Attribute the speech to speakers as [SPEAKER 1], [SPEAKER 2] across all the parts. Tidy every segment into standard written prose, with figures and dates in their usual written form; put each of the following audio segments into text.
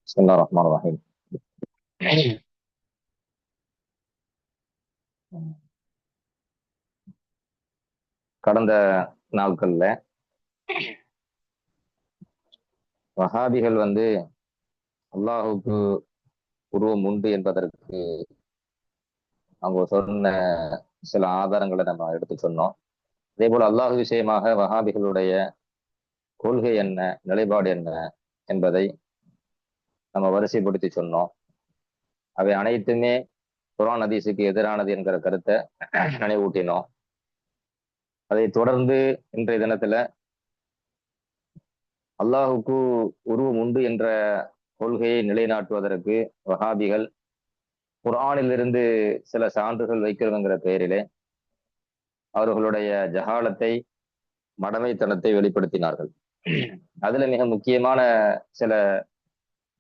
[SPEAKER 1] பிஸ்மில்லாஹிர் ரஹ்மானிர் ரஹீம். கடந்த நாட்கள்ல வஹாபிகள் அல்லாஹுக்கு உருவம் உண்டு என்பதற்கு அவங்க சொன்ன சில ஆதாரங்களை நம்ம எடுத்து சொன்னோம். அதே போல அல்லாஹு விஷயமாக வஹாபிகளுடைய கொள்கை என்ன, நிலைப்பாடு என்ன என்பதை நம்ம வரிசைப்படுத்தி சொன்னோம். அவை அனைத்துமே குர்ஆன் ஹதீஸுக்கு எதிரானது என்கிற கருத்தை நினைவூட்டினோம். அதை தொடர்ந்து இன்றைய தினத்துல அல்லாஹுக்கு உருவம் உண்டு என்ற கொள்கையை நிலைநாட்டுவதற்கு வஹாபிகள் குர்ஆனிலிருந்து சில சான்றுகள் வைக்கிறதுங்கிற பெயரிலே அவர்களுடைய ஜஹாலத்தை, மடமைத்தனத்தை வெளிப்படுத்தினார்கள். அதுல மிக முக்கியமான சில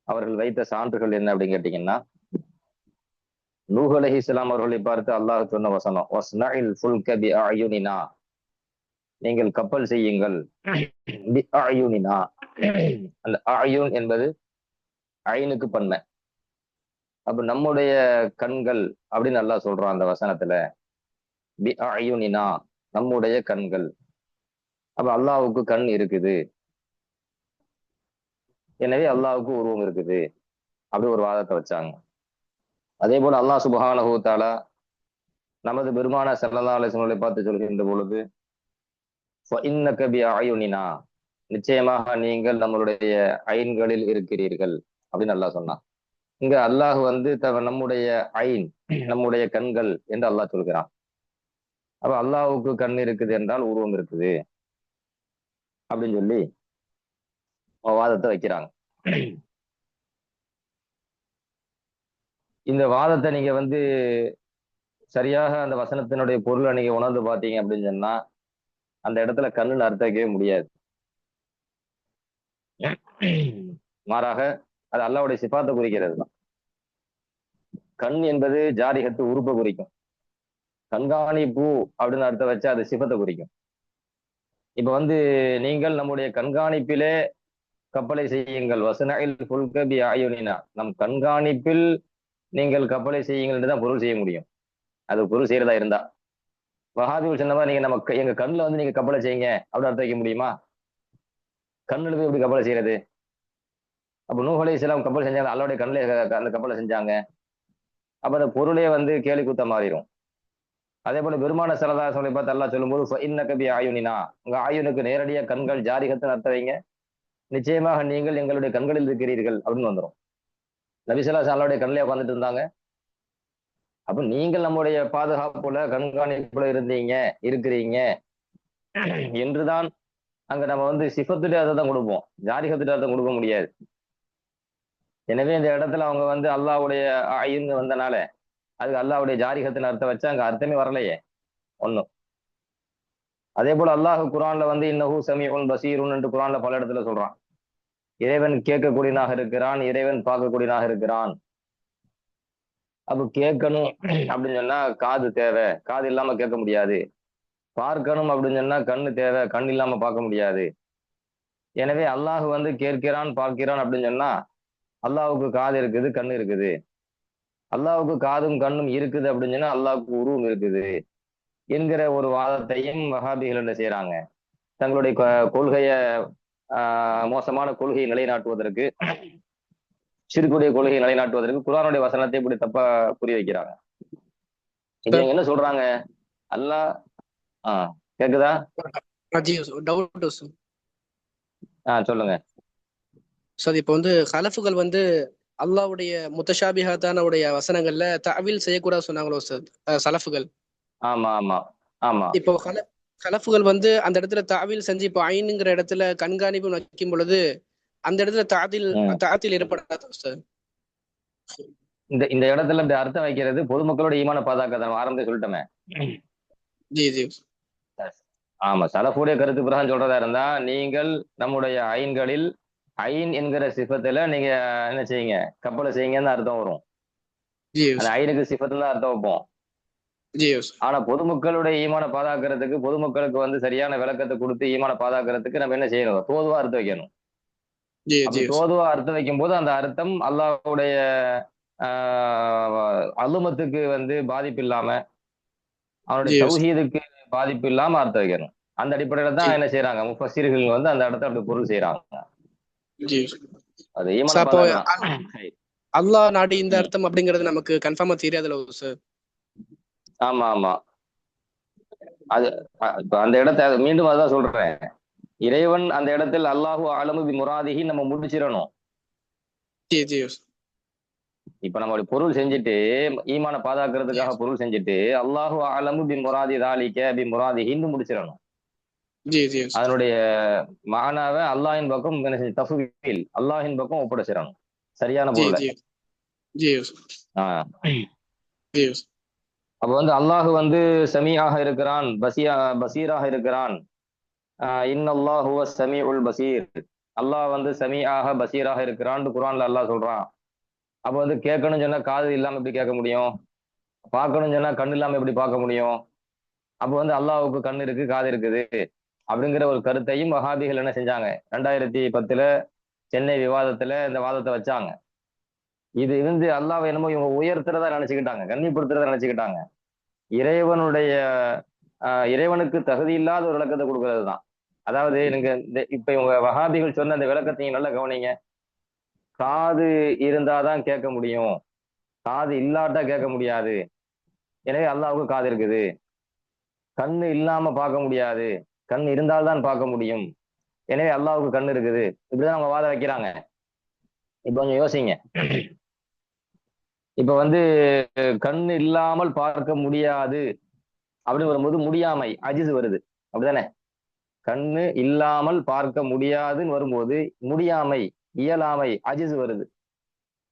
[SPEAKER 1] அவர்கள் வைத்த சான்றுகள் என்ன அப்படின்னு கேட்டீங்கன்னா, நூஹ் அலைஹிஸ்ஸலாம் அவர்களை பார்த்து அல்லாஹ் சொன்ன வசனம், வஸ்னஇல் ஃபுல்க பிஅயுனினா, நீங்கள் கப்பல் செய்யுங்கள். பிஅயுனினா, அந்த அயுன் என்பது ஐனுக்கு பன்மை. அப்ப நம்முடைய கண்கள் அப்படின்னு அல்லாஹ் சொல்றான் அந்த வசனத்துல. பிஅயுனினா, நம்முடைய கண்கள். அப்ப அல்லாஹ்வுக்கு கண் இருக்குது, எனவே அல்லாஹ்வுக்கு உருவம் இருக்குது அப்படி ஒரு வாதத்தை வச்சாங்க. அதே போல அல்லாஹ் சுப்ஹானஹு வ தஆலா நமது பெருமானார் ஸல்லல்லாஹு அலைஹி வஸல்லம் பார்த்து சொல்கின்ற பொழுது, ஃபஇன்னக பிஅயுனினா, நிச்சயமாக நீங்கள் நம்மளுடைய ஐன்களில் இருக்கிறீர்கள் அப்படின்னு அல்லாஹ் சொன்னான். இங்க அல்லாஹ் நம்முடைய ஐன், நம்முடைய கண்கள் என்று அல்லாஹ் சொல்கிறான். அப்ப அல்லாஹ்வுக்கு கண் இருக்குது என்றால் உருவம் இருக்குது அப்படின்னு சொல்லி வாதத்தை வைக்கிறாங்க. இந்த வாதத்தை நீங்க சரியாக அந்த வசனத்தினுடைய பொருளை நீங்க உணர்ந்து பார்த்தீங்க அப்படின்னு சொன்னா, அந்த இடத்துல கண்ணுன்னு அர்த்தம் வைக்கவே முடியாது. மாறாக அது அல்லாஹ்வுடைய சிபாத்தை குறிக்கிறது தான். கண் என்பது ஜாரிகத்து உறுப்பை குறிக்கும். கண்காணிப்பு அப்படின்னு அர்த்தம் வச்சா அது சிபத்தை குறிக்கும். இப்ப நீங்கள் நம்முடைய கண்காணிப்பிலே கப்பலை செய்யுங்கள், வசனஇல் ஃபுல்க பிஅயுனினா, நம் கண்காணிப்பில் நீங்கள் கப்பலை செய்யுங்கள் என்று தான் பொருள் செய்ய முடியும். அது பொருள் செய்யறதா இருந்தா. வஹாபிகள் சொன்ன மாதிரி நீங்க எங்க கண்ணுல நீங்க கப்பலை செய்யுங்க அப்படின்னு அர்த்தம் வைக்க முடியுமா? கண்ணுல போய் எப்படி கப்பலை செய்யறது? அப்ப நூஹ் அலைஹிஸ்ஸலாம் கப்பல் செஞ்சாங்க, அல்லாஹ்வுடைய கண்ணுல அந்த கப்பலை செஞ்சாங்க. அப்ப அந்த பொருளே கேலி கூத்த மாறிடும். அதே போல பெருமானார் ஸல்லல்லாஹு அலைஹி வஸல்லம் பார்த்து அல்லாஹ் சொல்லும்போது, ஃபஇன்னக பிஅயுனினா, உங்க ஆயுனுக்கு நேரடியா கண்கள், ஜாரிகத்துன்னு அர்த்தம் வைங்க, நிச்சயமாக நீங்கள் எங்களுடைய கண்களில் இருக்கிறீர்கள் அப்படின்னு வந்துடும். நபி ஸல்லல்லாஹு அலைஹி வஸல்லம் அல்லாஹ்வுடைய கண்ணிலே உட்கார்ந்துட்டு இருந்தாங்க. அப்ப நீங்கள் நம்முடைய பாதுகாப்புல, கண்காணிப்புல இருக்கிறீங்க என்றுதான் அங்க நம்ம சிஃபத்துடைய அர்த்தம் தான் கொடுப்போம், ஜாரிகத்துடைய அர்த்தம் கொடுக்க முடியாது. எனவே இந்த இடத்துல அவங்க அல்லாஹ்வுடைய ஐன்னு வந்தனால அதுக்கு அல்லாஹ்வுடைய ஜாரிகத்தின் அர்த்தம் வச்சா அங்க அர்த்தமே வரலையே ஒண்ணும். அதே போல அல்லாஹ் குர்ஆன்ல இன்னஹு சமீஉன் பசீருன் என்று குர்ஆன்ல பல இடத்துல சொல்றான். இறைவன் கேட்கக்கூடியனாக இருக்கிறான், இறைவன் பார்க்கக்கூடியனாக இருக்கிறான். அப்ப கேட்கணும் அப்படின்னு சொன்னா காது தேவை, காது இல்லாம கேட்க முடியாது. பார்க்கணும் அப்படின்னு சொன்னா கண்ணு தேவை, கண் இல்லாம பார்க்க முடியாது. எனவே அல்லாஹ் கேட்கிறான், பார்க்கிறான் அப்படின்னு சொன்னா அல்லாஹ்வுக்கு காது இருக்குது, கண் இருக்குது. அல்லாஹ்வுக்கு காதும் கண்ணும் இருக்குது அப்படின்னு சொன்னா அல்லாஹ்வுக்கு உருவம் இருக்குது என்கிற ஒரு வாதத்தையும் வஹாபிகள் என்ன செய்யறாங்க, தங்களுடைய கொள்கைய மோசமான கொள்கையை நிலைநாட்டுவதற்கு, ஷிர்குடைய கொள்கையை நிலைநாட்டுவதற்கு குர்ஆனுடைய வசனத்தை இப்படி தப்பா புரிய வைக்கிறாங்க. இது
[SPEAKER 2] சார்
[SPEAKER 1] என்ன சொல்றாங்க? அல்லாஹ் கேக்குதா?
[SPEAKER 2] டவுட்
[SPEAKER 1] சொல்லுங்க.
[SPEAKER 2] சார் இப்போ ஹலஃபுகள் அல்லாஹ்வுடைய முத்தஷாபிஹாத்தான வசனங்கள்ல தஅவீல் செய்யக்கூடாது சொன்னாங்களோ சார் சலஃபுகள்.
[SPEAKER 1] ஆமா ஆமா ஆமா.
[SPEAKER 2] இப்போ ஹலஃபுகள் அந்த இடத்துல தஅவீல் செஞ்சு இப்போ ஐனுங்கிற இடத்துல கண்காணிப்பு வைக்கும் பொழுது அந்த இடத்துல தாத்தில் ஏற்படாது சார்.
[SPEAKER 1] இந்த இந்த இடத்துல இந்த அர்த்தம் வைக்கிறது பொதுமக்களோட ஈமான பாதுகாக்க ஆரம்பத்தை சொல்லிட்டோமே.
[SPEAKER 2] G G.
[SPEAKER 1] ஆமா, சலஃபுடைய கருத்து பிரகாரம் சொல்றதா இருந்தா, நீங்கள் நம்முடைய ஐன்களில் ஐன் என்கிற சிஃபத்துல நீங்க என்ன செய்யுங்க, கப்பலை செய்யுங்கன்னு அர்த்தம் வரும். அந்த ஐனுக்கு சிஃபத்துல தான் அர்த்தம் வைப்போம். ஆனா பொதுமக்களுடைய ஈமான பாதுகாக்கிறதுக்கு, பொதுமக்களுக்கு சரியான விளக்கத்தை கொடுத்து ஈமான பாதுகாக்கிறதுக்கு நம்ம என்ன செய்யணும், தோதுவா அர்த்தம் வைக்கணும்.
[SPEAKER 2] ஜி
[SPEAKER 1] அப்படி
[SPEAKER 2] ஜி
[SPEAKER 1] தோதுவா அர்த்தம் வைக்கும் போது அந்த அர்த்தம் அல்லாஹ்வுடைய அலுமத்துக்கு வந்து பாதிப்பு இல்லாம, அவனுடைய
[SPEAKER 2] ஜி
[SPEAKER 1] தௌஹீதுக்கு பாதிப்பு இல்லாம அர்த்தம் வைக்கணும். அந்த அடிப்படையில
[SPEAKER 2] ஜி
[SPEAKER 1] தான் என்ன செய்யறாங்க, முஃபஸ்ஸிர்கள் வந்து அந்த இடத்த அப்படி பொருள் செய்யறாங்க.
[SPEAKER 2] ஜி
[SPEAKER 1] அது
[SPEAKER 2] சார்.
[SPEAKER 1] ஈமானை
[SPEAKER 2] அப்போ
[SPEAKER 1] பாதுகாக்கலாம்.
[SPEAKER 2] அல்லாஹ் நாடி இந்த
[SPEAKER 1] ம்.
[SPEAKER 2] அர்த்தம் அப்படிங்கிறது நமக்கு கன்ஃபார்மா தெரியாதுல்ல சார்.
[SPEAKER 1] ஆமா ஆமா. அது இப்ப அந்த இடத்த மீண்டும் அதான் சொல்றேன். இறைவன் அந்த இடத்தில் அல்லாஹு அலமு பி முராதிஹி நம்ம முடிச்சிடணும்.
[SPEAKER 2] ஜி ஜி
[SPEAKER 1] இப்ப நம்ம ஒரு பொருள் செஞ்சுட்டு ஈமான பாதுகாக்கிறதுக்காக பொருள் செஞ்சுட்டு அல்லாஹு அலமு பி முராதி தாலிக்க பி முராதிஹின்னு முடிச்சிடணும்.
[SPEAKER 2] ஜி ஜி
[SPEAKER 1] அதனுடைய மானாவை அல்லாஹின் பக்கம் என்ன செஞ்சு தஃபீல் அல்லாஹின் பக்கம் ஒப்படைச்சிடணும் சரியான
[SPEAKER 2] ஜி
[SPEAKER 1] பொருளை.
[SPEAKER 2] ஜி ஜி
[SPEAKER 1] ஆஹ்
[SPEAKER 2] ஜி
[SPEAKER 1] அப்ப வந்து அல்லாஹ் வந்து சமீஆக இருக்கிறான், பசீராக இருக்கிறான். இன்னல்லாஹு ஹுவ ஸமீஉல் பசீர். அல்லாஹ் வந்து சமீஆக பசீராக இருக்கிறான் குர்ஆன்ல அல்லாஹ் சொல்றான். அப்ப வந்து கேட்கணும்னு சொன்னா காது இல்லாம எப்படி கேட்க முடியும்? பார்க்கணும்னு சொன்னா கண் இல்லாம எப்படி பார்க்க முடியும்? அப்ப வந்து அல்லாஹ்வுக்கு கண் இருக்கு, காது இருக்குது அப்படிங்கிற ஒரு கருத்தையும் வஹாபிகள் என்ன செஞ்சாங்க, 2010 சென்னை விவாதத்துல இந்த வாதத்தை வச்சாங்க. இது இருந்து அல்லாஹ் என்னமோ இவங்க உயர்த்துறதா நினைச்சுக்கிட்டாங்க, கண்ணியப்படுத்துறதா நினைச்சுக்கிட்டாங்க. இறைவனுடைய இறைவனுக்கு தகுதி இல்லாத ஒரு விளக்கத்தை கொடுக்கறது தான். அதாவது நீங்க இப்ப இவங்க வஹாபிகள் சொன்ன அந்த விளக்கத்தை நீங்க நல்லா கவனிங்க. காது இருந்தாதான் கேட்க முடியும், காது இல்லாட்டா கேட்க முடியாது. எனவே அல்லாஹ்வுக்கு காது இருக்குது. கண்ணு இல்லாம பார்க்க முடியாது, கண் இருந்தால்தான் பார்க்க முடியும். எனவே அல்லாஹ்வுக்கு கண் இருக்குது. இப்படிதான் அவங்க வாதம் வைக்கிறாங்க. இப்ப கொஞ்சம் யோசிங்க. இப்ப வந்து கண் இல்லாமல் பார்க்க முடியாது அப்படின்னு வரும்போது முடியாமை அஜிஸ் வருது, அப்படிதானே? கண்ணு இல்லாமல் பார்க்க முடியாதுன்னு வரும்போது முடியாமை, இயலாமை, அஜிஸ் வருது.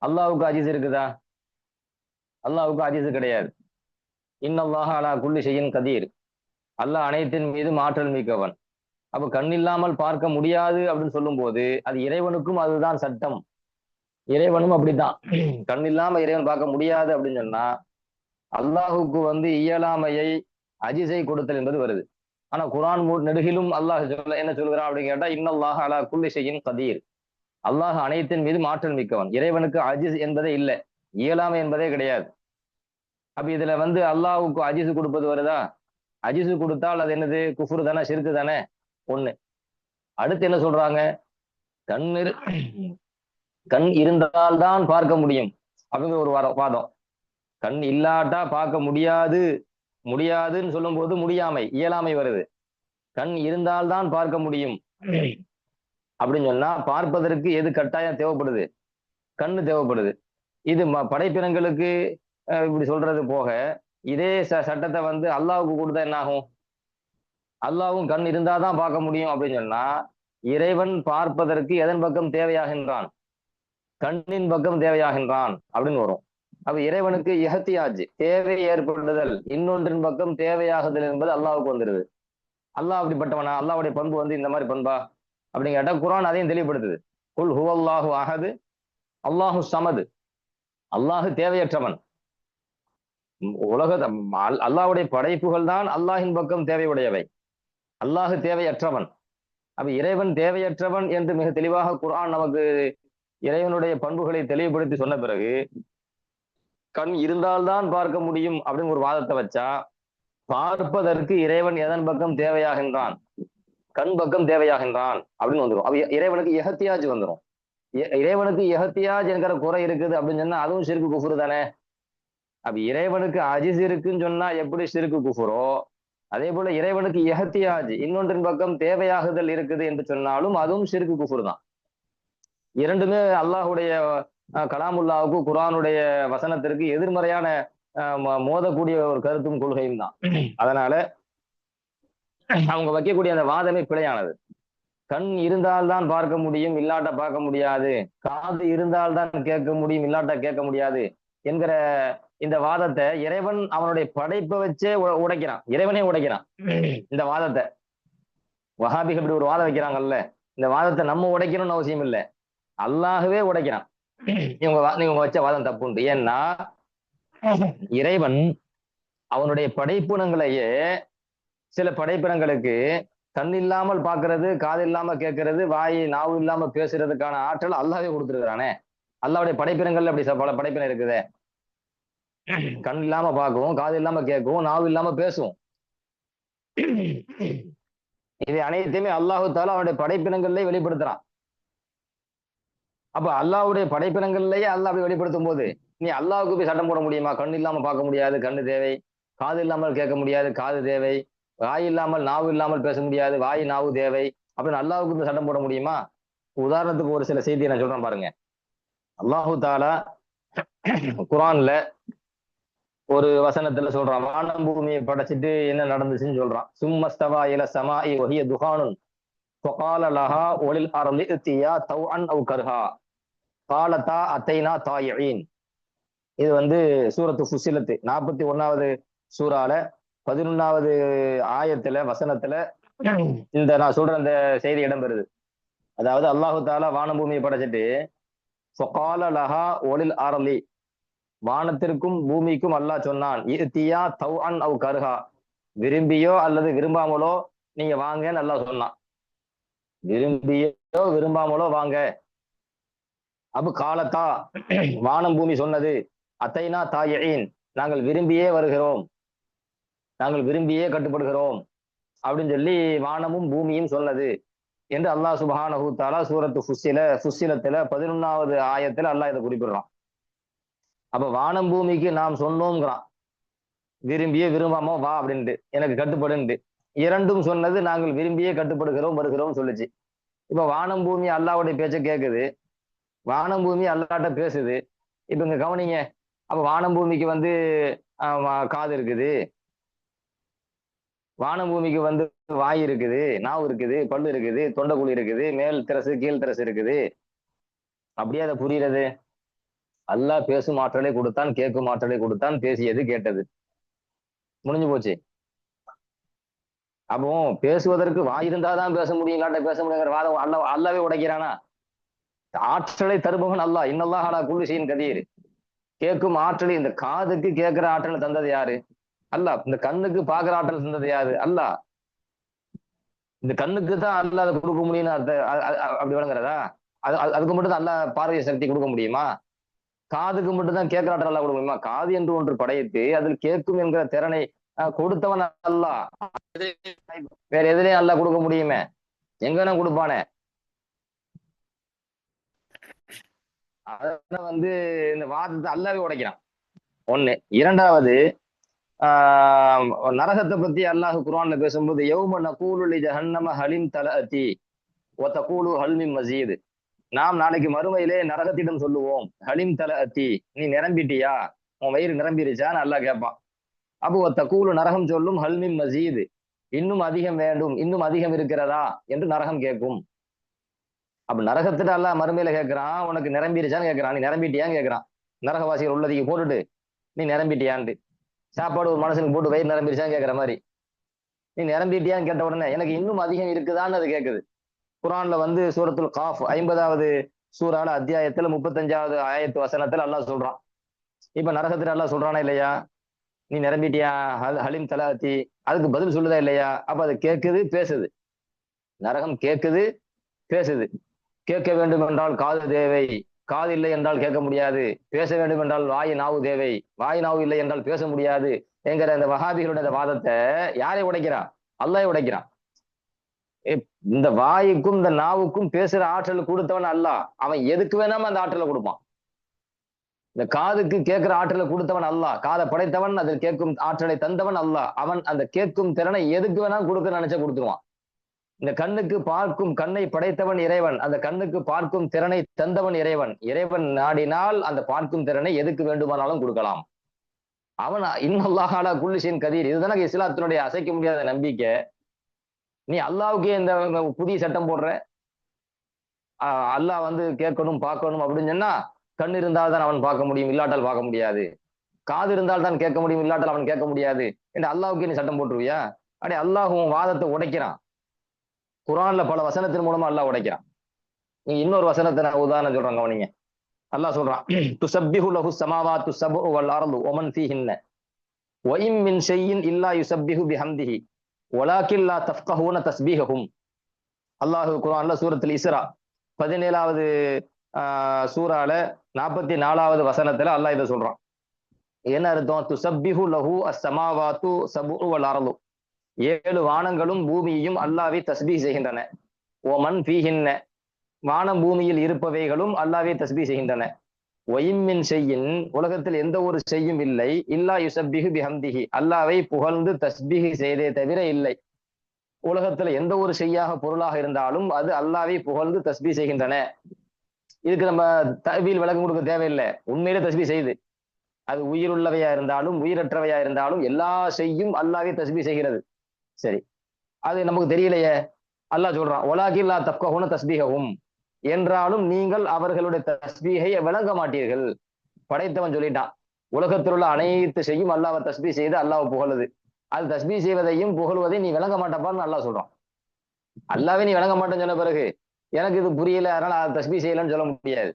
[SPEAKER 1] அல்லாஹ்வுக்கு அஜிஸ் இருக்குதா? அல்லாஹ்வுக்கு அஜிஸ் கிடையாது. இன்னல்லாஹ அலா குல்லி ஷைஇன் கதீர். அல்லாஹ் அனைத்தின் மீது ஆற்றல் மிக்கவன். அப்ப கண் இல்லாமல் பார்க்க முடியாது அப்படின்னு சொல்லும் போது அது இறைவனுக்கும் அதுதான் சட்டம். இறைவனும் அப்படித்தான். கண் இல்லாம இறைவன் பார்க்க முடியாது அப்படின்னு சொன்னா அல்லாஹுக்கு வந்து இயலாமையை அஜிஸை கொடுத்தல் என்பது வருது. ஆனா குர்ஆன் நெடுகிலும் அல்லாஹ் என்ன சொல்கிறான் அப்படின்னு கேட்டா இன்னல்லாஹ அலா குல்லி ஷைஇன் கதீர். அல்லாஹ் அனைத்தின் மீது ஆற்றல் மிக்கவன். இறைவனுக்கு அஜிஸ் என்பதே இல்லை, இயலாமை என்பதே கிடையாது. அப்ப இதுல வந்து அல்லாஹுக்கு அஜிஸ் கொடுப்பது வருதா? அஜிஸ் கொடுத்தால் அது என்னது? குஃபுர் தானே, ஷிர்க் தானே. ஒண்ணு. அடுத்து என்ன சொல்றாங்க? கண் கண் இருந்தால்தான் பார்க்க முடியும் அப்படிங்கிற ஒரு வாதம். கண் இல்லாட்டா பார்க்க முடியாது, முடியாதுன்னு சொல்லும் போது முடியாமை, இயலாமை வருது. கண் இருந்தால்தான் பார்க்க முடியும் அப்படின்னு சொன்னா பார்ப்பதற்கு எது கட்டாயம் தேவைப்படுது? கண்ணு தேவைப்படுது. இது படைப்பினங்களுக்கு இப்படி சொல்றது போக இதே சட்டத்தை வந்து அல்லாஹ்வுக்கு கொடுத்தா என்ன ஆகும்? அல்லாஹ்வும் கண் இருந்தாதான் பார்க்க முடியும் அப்படின்னு சொன்னா இறைவன் பார்ப்பதற்கு எதன் பக்கம் தேவையாகின்றான்? கண்ணின் பக்கம் தேவையாகின்றான் அப்படின்னு வரும். அப்ப இறைவனுக்கு இஹ்தியாஜ், தேவை ஏற்படுதல், இன்னொன்றின் பக்கம் தேவையாகுதல் என்பது அல்லாஹ்வுக்கு வந்துருது. அல்லாஹ் அப்படிப்பட்டவனா? அல்லாஹ்வுடைய பண்பு வந்து இந்த மாதிரி பண்பா அப்படின்னு கேட்டா குர்ஆன் அதையும் தெளிவுபடுத்துது. குல் ஹுவல்லாஹு அஹது அல்லாஹு சமது. அல்லாஹ் தேவையற்றவன். உலக அல்லாஹ்வுடைய படைப்புகள் தான் அல்லாஹின் பக்கம் தேவையுடையவை. அல்லாஹ் தேவையற்றவன். அப்ப இறைவன் தேவையற்றவன் என்று மிக தெளிவாக குர்ஆன் நமக்கு இறைவனுடைய பண்புகளை தெளிவுபடுத்தி சொன்ன பிறகு கண் இருந்தால்தான் பார்க்க முடியும் அப்படின்னு ஒரு வாதத்தை வச்சா பார்ப்பதற்கு இறைவன் எதன் பக்கம் தேவையாகின்றான்? கண் பக்கம் தேவையாகின்றான் அப்படின்னு வந்துடும். அப்ப இறைவனுக்கு இஹ்தியாஜ் வந்துடும். இறைவனுக்கு இஹ்தியாஜ் என்கிற குறை இருக்குது அப்படின்னு சொன்னா அதுவும் ஷிர்க் குஃபுர் தானே. அப்ப இறைவனுக்கு அஜிஸ் இருக்குன்னு சொன்னா எப்படி ஷிர்க் குஃபுரோ, அதே போல இறைவனுக்கு இஹ்தியாஜ், இன்னொன்றின் பக்கம் தேவையாகுதல் இருக்குது என்று சொன்னாலும் அதுவும் ஷிர்க் குஃபுர் தான். இரண்டுமே அல்லாஹுடைய கலாமுல்லாவுக்கு குர்ஆனுடைய வசனத்திற்கு எதிர்மறையான மோதக்கூடிய ஒரு கருத்தும் கொள்கையும் தான். அதனால அவங்க வைக்கக்கூடிய அந்த வாதமே பிழையானது. கண் இருந்தால்தான் பார்க்க முடியும், இல்லாட்ட பார்க்க முடியாது. காது இருந்தால்தான் கேட்க முடியும், இல்லாட்ட கேட்க முடியாது என்கிற இந்த வாதத்தை இறைவன் அவனுடைய படைப்பை வச்சே உடைக்கிறான். இறைவனே உடைக்கிறான் இந்த வாதத்தை. வஹாபிகள் இப்படி ஒரு வாதம் வைக்கிறாங்கல்ல, இந்த வாதத்தை நம்ம உடைக்கணும்னு அவசியம் இல்லை, அல்லாஹ்வே உடைக்கிறான். இவங்க வச்ச வாதம் தப்புண்டு. ஏன்னா இறைவன் அவனுடைய படைப்பினங்களையே சில படைப்பினங்களுக்கு கண் இல்லாமல் பார்க்கறது, காது இல்லாம கேட்கறது, வாய் நாவு இல்லாம பேசுறதுக்கான ஆற்றல் அல்லாவே கொடுத்துருக்கானே. அல்லாவுடைய படைப்பினங்கள்ல அப்படி பல படைப்பினம் இருக்குதே. கண் இல்லாம பார்க்கவும், காது இல்லாம கேட்கவும், நாவு இல்லாம பேசும். இது அனைத்தையுமே அல்லாஹு தாலா அவனுடைய படைப்பினங்கள்லயே வெளிப்படுத்துறான். அப்ப அல்லாஹ்வுடைய படைப்பினங்கள்லயே அல்லாஹ் அப்படி வெளிப்படுத்தும் போது நீ அல்லாஹ்வுக்கு போய் சட்டம் போட முடியுமா? கண் இல்லாம பார்க்க முடியாது, கண்ணு தேவை. காது இல்லாமல் கேட்க முடியாது, காது தேவை. வாய் இல்லாமல் நாவு இல்லாமல் பேச முடியாது, வாய் நாவு தேவை. அப்படின்னு அல்லாஹ்வுக்கு போய் சட்டம் போட முடியுமா? உதாரணத்துக்கு ஒரு சில செய்தியை நான் சொல்றேன் பாருங்க. அல்லாஹு தாலா குர்ஆன்ல ஒரு வசனத்துல சொல்றான், வானம் பூமியை படைச்சிட்டு என்ன நடந்துச்சுன்னு சொல்றான். சும்மஸ்தவா இல ஸமாஇ வஹிய துஹானுன் ஃபகால லஹா வலில் அர்லி இத்தியா தவ்அன் அவ் கர்ஹா காலத்தா அத்தைனா தாயிஈன். இது வந்து சூரத்து ஃபுஸ்ஸிலத் 41வது சூறால 11வது ஆயத்துல வசனத்துல இந்த நான் சொல்ற இந்த செய்தி இடம்பெறுது. அதாவது அல்லாஹு தாலா வானம் பூமியை படைச்சிட்டு ஃபகால லஹா வலில் அர்லி, வானத்திற்கும் பூமிக்கும் அல்லாஹ் சொன்னான், இத்தியா தவ்அன் அவ் கர்ஹா, விரும்பியோ அல்லது விரும்பாமலோ நீங்க வாங்கன்னு அல்லாஹ் சொன்னான். விரும்பியோ விரும்பாமலோ வாங்க. அபு காலத்தா, வானம் பூமி சொன்னது, அத்தைனா தாயிஈன், நாங்கள் விரும்பியே வருகிறோம், நாங்கள் விரும்பியே கட்டுப்படுகிறோம் அப்படின்னு சொல்லி வானமும் பூமியும் சொன்னது என்று அல்லாஹ் சுப்ஹானஹு தஆலா சூரத்து ஃபுஸ்ஸிலத்துல 11வது ஆயத்துல அல்லாஹ் இதை குறிப்பிடுறான். அப்ப வானம் பூமிக்கு நாம் சொன்னோங்கிறான், விரும்பியே விரும்பாமோ வா அப்படின்ட்டு, எனக்கு கட்டுப்படுன்ட்டு. இரண்டும் சொன்னது நாங்கள் விரும்பியே கட்டுப்படுகிறோம் வருகிறோம் சொல்லுச்சு. இப்ப வானம் பூமி அல்லாஹ்வுடைய பேச்சை கேட்குது, வானம் பூமி அல்லாஹ்ட்ட பேசுது. இப்ப இங்க கவனிங்க. அப்ப வானம் பூமிக்கு வந்து காது இருக்குது, வானம் பூமிக்கு வந்து வாய் இருக்குது, நாவு இருக்குது, பல்லு இருக்குது, தொண்டைக்குழி இருக்குது, மேல் திரசு கீழ் திரசு இருக்குது. அப்படியே அதை புரியுறது? அல்லாஹ் பேசும் ஆற்றலை கொடுத்தான், கேட்கும் ஆற்றலை கொடுத்தான், பேசியது கேட்டது, முடிஞ்சு போச்சு. அப்போ பேசுவதற்கு வாய் இருந்தாதான் பேச முடியும், இல்லாட்ட பேச முடியுங்கிற வாதம் அல்லாவே உடைக்கிறானா? ஆற்றலை தருபவன் அல்லாஹ். இன்னல்லாஹ் அலா குல்லி ஷைஇன் கதீர். கேட்கும் ஆற்றலை, இந்த காதுக்கு கேட்கிற ஆற்றலை தந்தது யாரு? அல்லாஹ். இந்த கண்ணுக்கு பார்க்கிற ஆற்றல் தந்தது யாரு? அல்லாஹ். இந்த கண்ணுக்கு தான் அல்லாஹ் அதை கொடுக்க முடியும்னு அப்படி விளங்குறதா? அதுக்கு மட்டும் தான் அல்லாஹ் பார்வை சக்தி கொடுக்க முடியுமா? காதுக்கு மட்டும் தான் கேட்கிற ஆற்றல் அல்லாஹ் கொடுக்க முடியுமா? காது என்று ஒன்று படைத்து அதில் கேட்கும் என்கிற திறனை கொடுத்தவன் அல்லாஹ். வேற எதுலயும் அல்லாஹ் கொடுக்க முடியுமே? எங்கன்னா கொடுப்பானே. அதெல்லாம் வந்து இந்த வாதத்தை அல்லாவே உடைக்கிறான். ஒண்ணு. இரண்டாவது, நரகத்தை பத்தி அல்லாஹ் குர்ஆன்ல பேசும்போது, யௌம நகூலு லி ஜஹன்னம ஹலிம் தலஅதி வ தகூலு ஹல் மின் மஸீத், நாம் நாளைக்கு மறுமையிலே நரகத்திடம் சொல்லுவோம், ஹலிம் தலஅதி, நீ நிரம்பிட்டியா, உன் வயிறு நிரம்பிருச்சான்னு அல்லாஹ் கேட்பான். அப்போ தகூலு, நரகம் சொல்லும், ஹல் மின் மஸீத், இன்னும் அதிகம் வேண்டும், இன்னும் அதிகம் இருக்கிறதா என்று நரகம் கேட்கும். அப்ப நரகத்துல அல்லாஹ் மறுமையில கேட்கிறான், உனக்கு நிரம்பிருச்சான்னு கேட்கிறான், நீ நிரம்பிட்டியான்னு கேட்கிறான். நரகவாசிகள் உள்ளதுக்கு போட்டுட்டு நீ நிரம்பிட்டியான்ட்டு. சாப்பாடு ஒரு மனுஷனுக்கு போட்டு வயிறு நிரம்பிருச்சான்னு கேட்கிற மாதிரி நீ நிரம்பிட்டியான்னு கேட்ட உடனே எனக்கு இன்னும் அதிகம் இருக்குதான்னு அது கேட்குது. குர்ஆன்ல வந்து சூரத்துல் காஃப் 50வது சூறால அத்தியாயத்துல 35வது ஆயத்து வசனத்துல அல்லாஹ் சொல்றான். இப்ப நரகத்துல அல்லாஹ் சொல்றானா இல்லையா? நீ நிரம்பிட்டியா, ஹலிம் தலாத்தி, அதுக்கு பதில் சொல்லுதா இல்லையா? அப்ப அது கேட்குது, பேசுது. நரகம் கேட்குது, பேசுது. கேட்க வேண்டும் என்றால் காது தேவை, காது இல்லை என்றால் கேட்க முடியாது. பேச வேண்டும் என்றால் வாய் நாவு தேவை, வாய் நாவு இல்லை என்றால் பேச முடியாது என்கிற அந்த வஹாபிகளுடைய வாதத்தை யாரை உடைக்கிறான்? அல்லாஹ் உடைக்கிறான். இந்த வாய்க்கும் இந்த நாவுக்கும் பேசுற ஆற்றல் கொடுத்தவன் அல்லாஹ். அவன் எதுக்கு வேணாம அந்த ஆற்றலை கொடுப்பான். இந்த காதுக்கு கேட்கிற ஆற்றலை கொடுத்தவன் அல்லாஹ். காதை படைத்தவன், அதில் கேட்கும் ஆற்றலை தந்தவன் அல்லாஹ். அவன் அந்த கேட்கும் திறனை எதுக்கு வேணாம் கொடுக்க நினைச்சா கொடுத்துருவான். இந்த கண்ணுக்கு பார்க்கும் கண்ணை படைத்தவன் இறைவன், அந்த கண்ணுக்கு பார்க்கும் திறனை தந்தவன் இறைவன். இறைவன் நாடினால் அந்த பார்க்கும் திறனை எதுக்கு வேண்டுமானாலும் கொடுக்கலாம். அவன் இன்னல்லாஹ் அலா குல்லி ஷைஇன் கதீர். இதுதானே இஸ்லாத்தினுடைய அசைக்க முடியாத நம்பிக்கை. நீ அல்லாஹ்வுக்கே இந்த புதிய சட்டம் போடுற, அல்லாஹ் வந்து கேட்கணும் பார்க்கணும் அப்படின்னு சொன்னா, கண் இருந்தால் தான் அவன் பார்க்க முடியும், இல்லாட்டால் பார்க்க முடியாது. காது இருந்தால் தான் கேட்க முடியும், இல்லாட்டால் அவன் கேட்க முடியாது என்று அல்லாஹ்வுக்கே நீ சட்டம் போட்டுருவியா? அப்படி அல்லாஹ் உன் வாதத்தை உடைக்கிறான். குர்ஆன்ல பல வசனத்தின் மூலமா அல்லாஹ் உடைக்கிறான். நீங்க இன்னொரு வசனத்தை நான் உதாரணம் சொல்றேன், கவனிங்க. அல்லாஹ் சொல்றான், துஸப்பிஹு லஹு ஸமாவாத்து ஸப்உ வல் அர்து வமன் ஃபீஹின்ன வ இம் மின் ஷைஇன் இல்லா யுஸப்பிஹு பிஹம்திஹி வலாக்கின் லா தஃப்கஹூன தஸ்பீஹஹும். அல்லாஹ் குர்ஆன்ல சூரத்துல் இஸ்ரா 17வது சூரால 44வது வசனத்துல அல்லாஹ் இதை சொல்றான். என்ன அர்த்தம்? துசப்பிஹு லஹு அஸ்ஸமாவாத்து சப்உ வல் அர்து. 7 வானங்களும் பூமியையும் அல்லாஹ்வை தஸ்பீஹ் செய்கின்றன. ஒமன் ஃபீஹின்ன, வானம் பூமியில் இருப்பவைகளும் அல்லாஹ்வை தஸ்பீஹ் செய்கின்றன. ஒயிம்மின் ஷையின், உலகத்தில் எந்த ஒரு செய்யும் இல்லை, இல்லா யுசப்பிஹு பிஹம்திஹி, அல்லாஹ்வை புகழ்ந்து தஸ்பீஹ் செய்தே தவிர இல்லை. உலகத்துல எந்த ஒரு செய்யாக பொருளாக இருந்தாலும் அது அல்லாஹ்வை புகழ்ந்து தஸ்பீஹ் செய்கின்றன. இதுக்கு நம்ம தஅவீல் விளக்கம் கொடுக்க தேவையில்லை. உண்மையிலே தஸ்பீஹ் செய்யுது. அது உயிருள்ளவையா இருந்தாலும் உயிரற்றவையா இருந்தாலும் எல்லா செய்யும் அல்லாஹ்வை தஸ்பீஹ் செய்கிறது. சரி, அது நமக்கு தெரியலையே. அல்லாஹ் சொல்றான் வலாக்கின் லா தஃப்கஹூன தஸ்பீஹஹும், என்றாலும் நீங்கள் அவர்களுடைய தஸ்பீஹை விளங்க மாட்டீர்கள். படைத்தவன் சொல்லிட்டான், உலகத்தில் உள்ள அனைத்து செய்யும் அல்லாஹ்வை தஸ்பீஹ் செய்து அல்லாஹ் புகழுது. அது தஸ்பீஹ் செய்வதையும் புகழ்வதை நீ விளங்க மாட்டப்பான்னு அல்லாஹ் சொல்றான். அல்லாஹ்வை நீ விளங்க மாட்டேன்னு சொன்ன பிறகு எனக்கு இது புரியல, அதனால அதை தஸ்பீஹ் செய்யலன்னு சொல்ல முடியாது.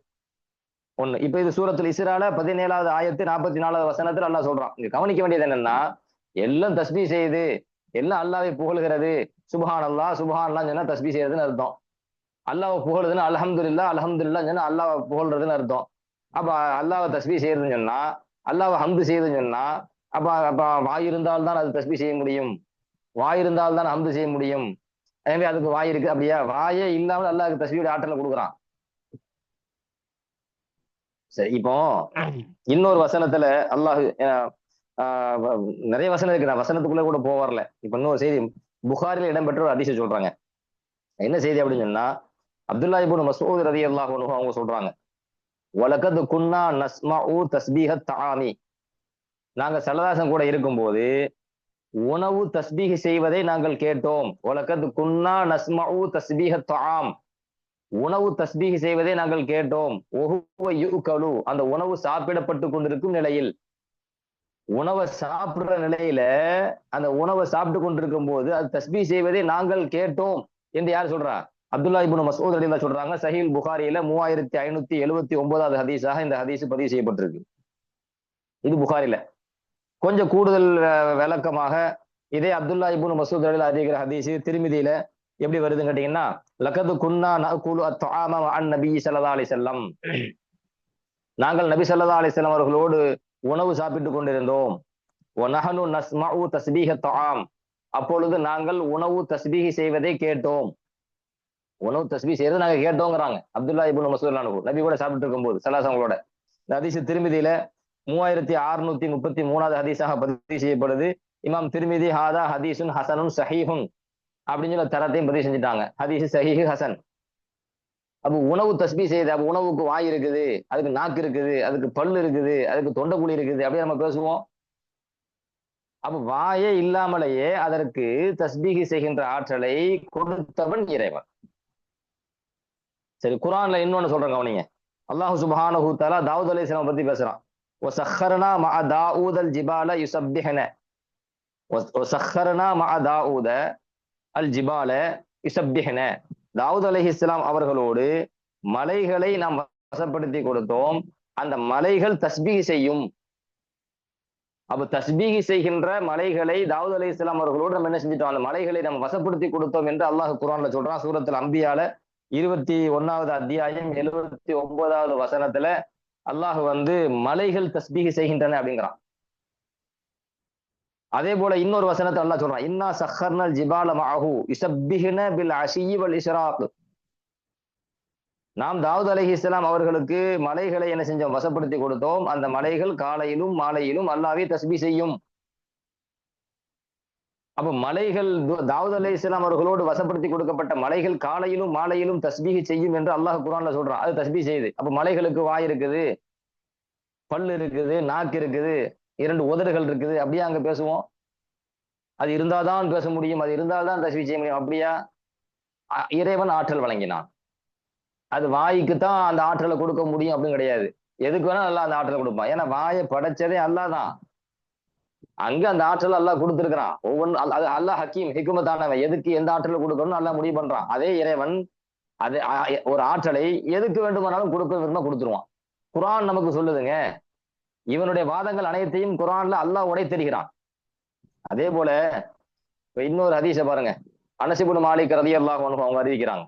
[SPEAKER 1] ஒண்ணு. இப்ப இது சூரத்துல் இஸ்ரால 17வது ஆயத்து 44வது வசனத்துல அல்லாஹ் சொல்றான். இங்க கவனிக்க வேண்டியது என்னன்னா, எல்லாம் தஸ்பீஹ் செய்யுது, எல்லாம் அல்லாஹ்வை புகழ்கிறது. சுப்ஹானல்லாஹ் சுப்ஹானல்லாஹ் சொன்னா தஸ்பீஹ் செய்யறதுன்னு அர்த்தம். அல்லாஹ்வை புகழுதுன்னா அல்ஹம்துலில்லாஹ் அல்ஹம்துலில்லாஹ் சொன்னா அல்லாஹ்வை புகழ்றதுன்னு அர்த்தம். அப்ப அல்லாஹ்வை தஸ்பீஹ் செய்யறதுன்னு சொன்னா, அல்லாஹ்வை ஹம்து செய்யறதுன்னு சொன்னா, அப்ப அப்ப வாய் இருந்தால்தான் அது தஸ்பீஹ் செய்ய முடியும், வாய் இருந்தால்தான் ஹம்து செய்ய முடியும். எனவே அதுக்கு வாய் இருக்கு. அப்படியா? வாயே இல்லாமல் அல்லாஹ்க்கு தஸ்பீஹுடைய ஆற்றலை கொடுக்குறான். சரி, இப்போ இன்னொரு வசனத்துல அல்லாஹ் நிறைய வசனம் இருக்கு, நான் வசனத்துக்குள்ள கூட போக வரல. இப்ப இன்னொரு செய்தி புகாரில இடம்பெற்ற ஒரு ஹதீஸ் சொல்றாங்க. என்ன செய்தி அப்படின்னு சொன்னா, அப்துல்லா இப்னு மஸ்ஊத் ரலியல்லாஹு அன்ஹு அவங்க சொல்றாங்க, வலகத் குன்னா நஸ்மஉ தஸ்பீஹத் தஆமி, நாங்க ஸல்லல்லாஹு கூட இருக்கும்போது உணவு தஸ்பீஹ் செய்வதை நாங்கள் கேட்டோம். வலகத் குன்னா நஸ்மஉ தஸ்பீஹத் தஆம், உணவு தஸ்பீஹ் செய்வதை நாங்கள் கேட்டோம். ஒஹுவ யுகலு, அந்த உணவு சாப்பிடப்பட்டு கொண்டிருக்கும் நிலையில், உணவை சாப்பிடுற நிலையில அந்த உணவை சாப்பிட்டு கொண்டிருக்கும் போது அது தஸ்பீஹ் செய்வதை நாங்கள் கேட்டோம் என்று யார் சொல்றா? அப்துல்லா இப்னு மஸ்ஊத் ரலியல்லாஹு சொல்றாங்க. சஹீல் புகாரியில 3579வது ஹதீஸாக இந்த ஹதீஸ் பதிவு செய்யப்பட்டிருக்கு. இது புகாரில. கொஞ்சம் கூடுதல் விளக்கமாக இதே அப்துல்லா இப்னு மஸ்ஊத் ரலியல்லாஹு அறிவிக்கிற ஹதீஸ் திர்மிதியில எப்படி வருதுன்னு கேட்டீங்கன்னா, லகது குன்னா நஅகுலு அத்ஆம மஅன் நபி ஸல்லல்லாஹு அலைஹி வஸல்லம், நாங்கள் நபி ஸல்லல்லாஹு அலைஹி வஸல்லம் அவர்களோடு உணவு சாப்பிட்டு கொண்டிருந்தோம். வநஹனு நஸ்மஉ தஸ்பீஹத் தஆம், அப்பொழுது நாங்கள் உணவு தஸ்பீஹ் செய்வதை கேட்டோம். உணவு தஸ்பீஹ் செய்யறதை நாங்க கேட்டோங்கிறாங்க அப்துல்லா இப்னு மஸ்ஊத் ரலியல்லாஹு நபி கூட சாப்பிட்டு இருக்கும்போது ஸல்லல்லாஹு. இந்த ஹதீஸ் திர்மிதியில 3633வது ஹதீஸாக பதிவு செய்யப்படுது. இமாம் திர்மிதி ஹாதா ஹதீஸுன் ஹசனுன் ஸஹீஹுன் அப்படின்னு சொல்ல தரத்தையும் பதிவு செஞ்சுட்டாங்க. ஹதீஸ் ஸஹீஹ் ஹசன். அப்ப உணவு தஸ்பீஹ் செய்யுது. அப்ப உணவுக்கு வாய் இருக்குது, அதுக்கு நாக்கு இருக்குது, அதுக்கு பல்லு இருக்குது, அதுக்கு தொண்டைக்குழி இருக்குது, அப்படியே நம்ம பேசுவோம். அப்ப வாயே இல்லாமலேயே அதற்கு தஸ்பீஹ் செய்கின்ற ஆற்றலை கொடுத்தவன் இறைவன். சரி, குர்ஆன்ல இன்னொன்னு சொல்றேன் கவனிங்க. அல்லாஹ் சுப்ஹானஹு தஆலா தாவூத் அலைஹிஸ்ஸலாம் பத்தி பேசுறான். வசக்கர்னா மஅ தாவூதல் ஜிபால யுஸப்பிஹன, வசக்கர்னா மஅ தாவூத அல் ஜிபால யுஸப்பிஹன, தாவூத் அலைஹிஸ்ஸலாம் அவர்களோடு மலைகளை நாம் வசப்படுத்தி கொடுத்தோம், அந்த மலைகள் தஸ்பீஹ் செய்யும். அப்ப தஸ்பீஹ் செய்கின்ற மலைகளை தாவூத் அலைஹிஸ்ஸலாம் அவர்களோடு நம்ம என்ன செஞ்சிட்டோம்? அந்த மலைகளை நம்ம வசப்படுத்தி கொடுத்தோம் என்று அல்லாஹ் குர்ஆன்ல சொல்றான். சூரத்துல் அம்பியால 21வது அத்தியாயம் 79வது வசனத்துல அல்லாஹ் மலைகள் தஸ்பீஹ் செய்கின்றன அப்படிங்கிறான். அதே போல இன்னொரு வசனத்தை அல்லாஹ் சொல்றான், இன்னா சஹர்னல் ஜிபால மஅஹு யுஸப்பிஹுன பில் அஷியி வல் இஷ்ராக், நாம் தாவூத் அலைஹிஸ்ஸலாம் அவர்களுக்கு மலைகளை என்ன செஞ்சோம்? வசப்படுத்தி கொடுத்தோம். அந்த மலைகள் காலையிலும் மாலையிலும் அல்லாஹ்வை தஸ்பீஹ் செய்யும். அப்ப மலைகள் தாவூத் அலைஹிஸ்ஸலாம் அவர்களோடு வசப்படுத்தி கொடுக்கப்பட்ட மலைகள் காலையிலும் மாலையிலும் தஸ்பீஹ் செய்யும் என்று அல்லாஹ் குர்ஆன்ல சொல்றான். அது தஸ்பீஹ் செய்யுது. அப்ப மலைகளுக்கு வாய் இருக்குது, பல்லு இருக்குது, நாக்கு இருக்குது, 2 உதடுகள் இருக்குது, அப்படியே அங்க பேசுவோம்? அது இருந்தால்தான் பேச முடியும், அது இருந்தால்தான் தஸ்பீஹ் செய்ய முடியும். அப்படியா? இறைவன் ஆற்றல் வழங்கினான். அது வாய்க்கு தான் அந்த ஆற்றலை கொடுக்க முடியும் அப்படின்னு கிடையாது. எதுக்கு வேணா அல்லாஹ் அந்த ஆற்றலை கொடுப்பான். ஏன்னா வாயை படைச்சதே அல்லாஹ் தான். அங்க அந்த ஆற்றல் அல்லாஹ் கொடுத்திருக்கிறான். ஒவ்வொன்று அல்லாஹ் ஹக்கீம், ஹிக்மத்தானவன். எதுக்கு எந்த ஆற்றலை கொடுக்கணும்னு அல்லாஹ் முடிவு பண்றான். அதே இறைவன் அது ஒரு ஆற்றலை எதுக்கு வேண்டுமானாலும் கொடுக்க விரும்ப கொடுத்துருவான். குர்ஆன் நமக்கு சொல்லுதுங்க, இவனுடைய வாதங்கள் அனைத்தையும் குர்ஆன்ல அல்லாஹ் உடைத்தெரிகிறான். அதே போல இப்ப இன்னொரு ஹதீஸை பாருங்க. அனஸ் இப்னு மாலிக் ரலியல்லாஹு அன்ஹு அவங்க அறிவிக்கிறாங்க,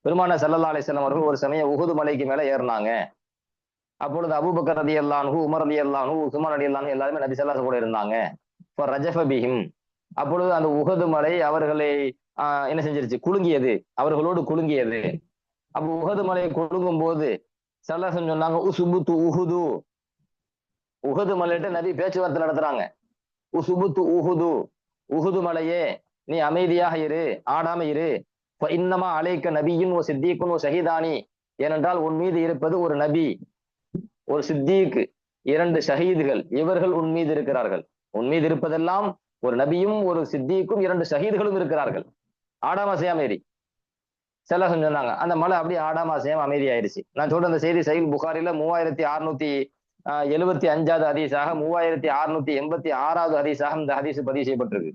[SPEAKER 1] பெருமானார் ஸல்லல்லாஹு அலைஹி வஸல்லம் அவர்கள் ஒரு சமயம் உஹது மலைக்கு மேல ஏறினாங்க. அப்பொழுது அபூபக்கர் ரலியல்லாஹு அன்ஹு, உமர் ரலியல்லாஹு அன்ஹு, உஸ்மான் ரலியல்லாஹு அன்ஹு எல்லாருமே நபி ஸல்லல்லாஹு அலைஹி வஸல்லம் கூட இருந்தாங்க. இப்ப ரஜஃப பிஹிம், அப்பொழுது அந்த உஹது மலை அவர்களை என்ன செஞ்சிருச்சு, குலுங்கியது, அவர்களோடு குலுங்கியது. அப்ப உஹது மலையை குலுங்கும் போது ஸல்லல்லாஹு அலைஹி வஸல்லம் சொன்னாங்க, உசுபுத்து உஹுது, உஹது மலையிட்ட நபி பேச்சுவார்த்தை நடத்துறாங்க. உசுபுத்து உஹுது, உஹுது மலையே நீ அமைதியாக இரு, ஆடாம இரு. இன்னமா அலைக்க நபியின் ஒரு சித்திக்குன் ஒரு ஷஹீதானி, ஏனென்றால் உன் மீது இருப்பது ஒரு நபி, ஒரு சித்திக், 2 ஷஹீதுகள், இவர்கள் உன் மீது இருக்கிறார்கள். உன் மீது இருப்பதெல்லாம் ஒரு நபியும் ஒரு சித்திக்கும் 2 ஷஹீதுகளும் இருக்கிறார்கள். ஆடாம அசையாம இரு. செல்ல சொன்னாங்க. அந்த மலை அப்படியே ஆடாம அசையாம அமைதி ஆயிடுச்சு. நான் சொல்ற அந்த செய்தி சஹீஹ் புகாரில 3675வது ஹதீஸாக, 3686வது ஹதீஸாக இந்த ஹதீஸ் பதிவு செய்யப்பட்டிருக்கு.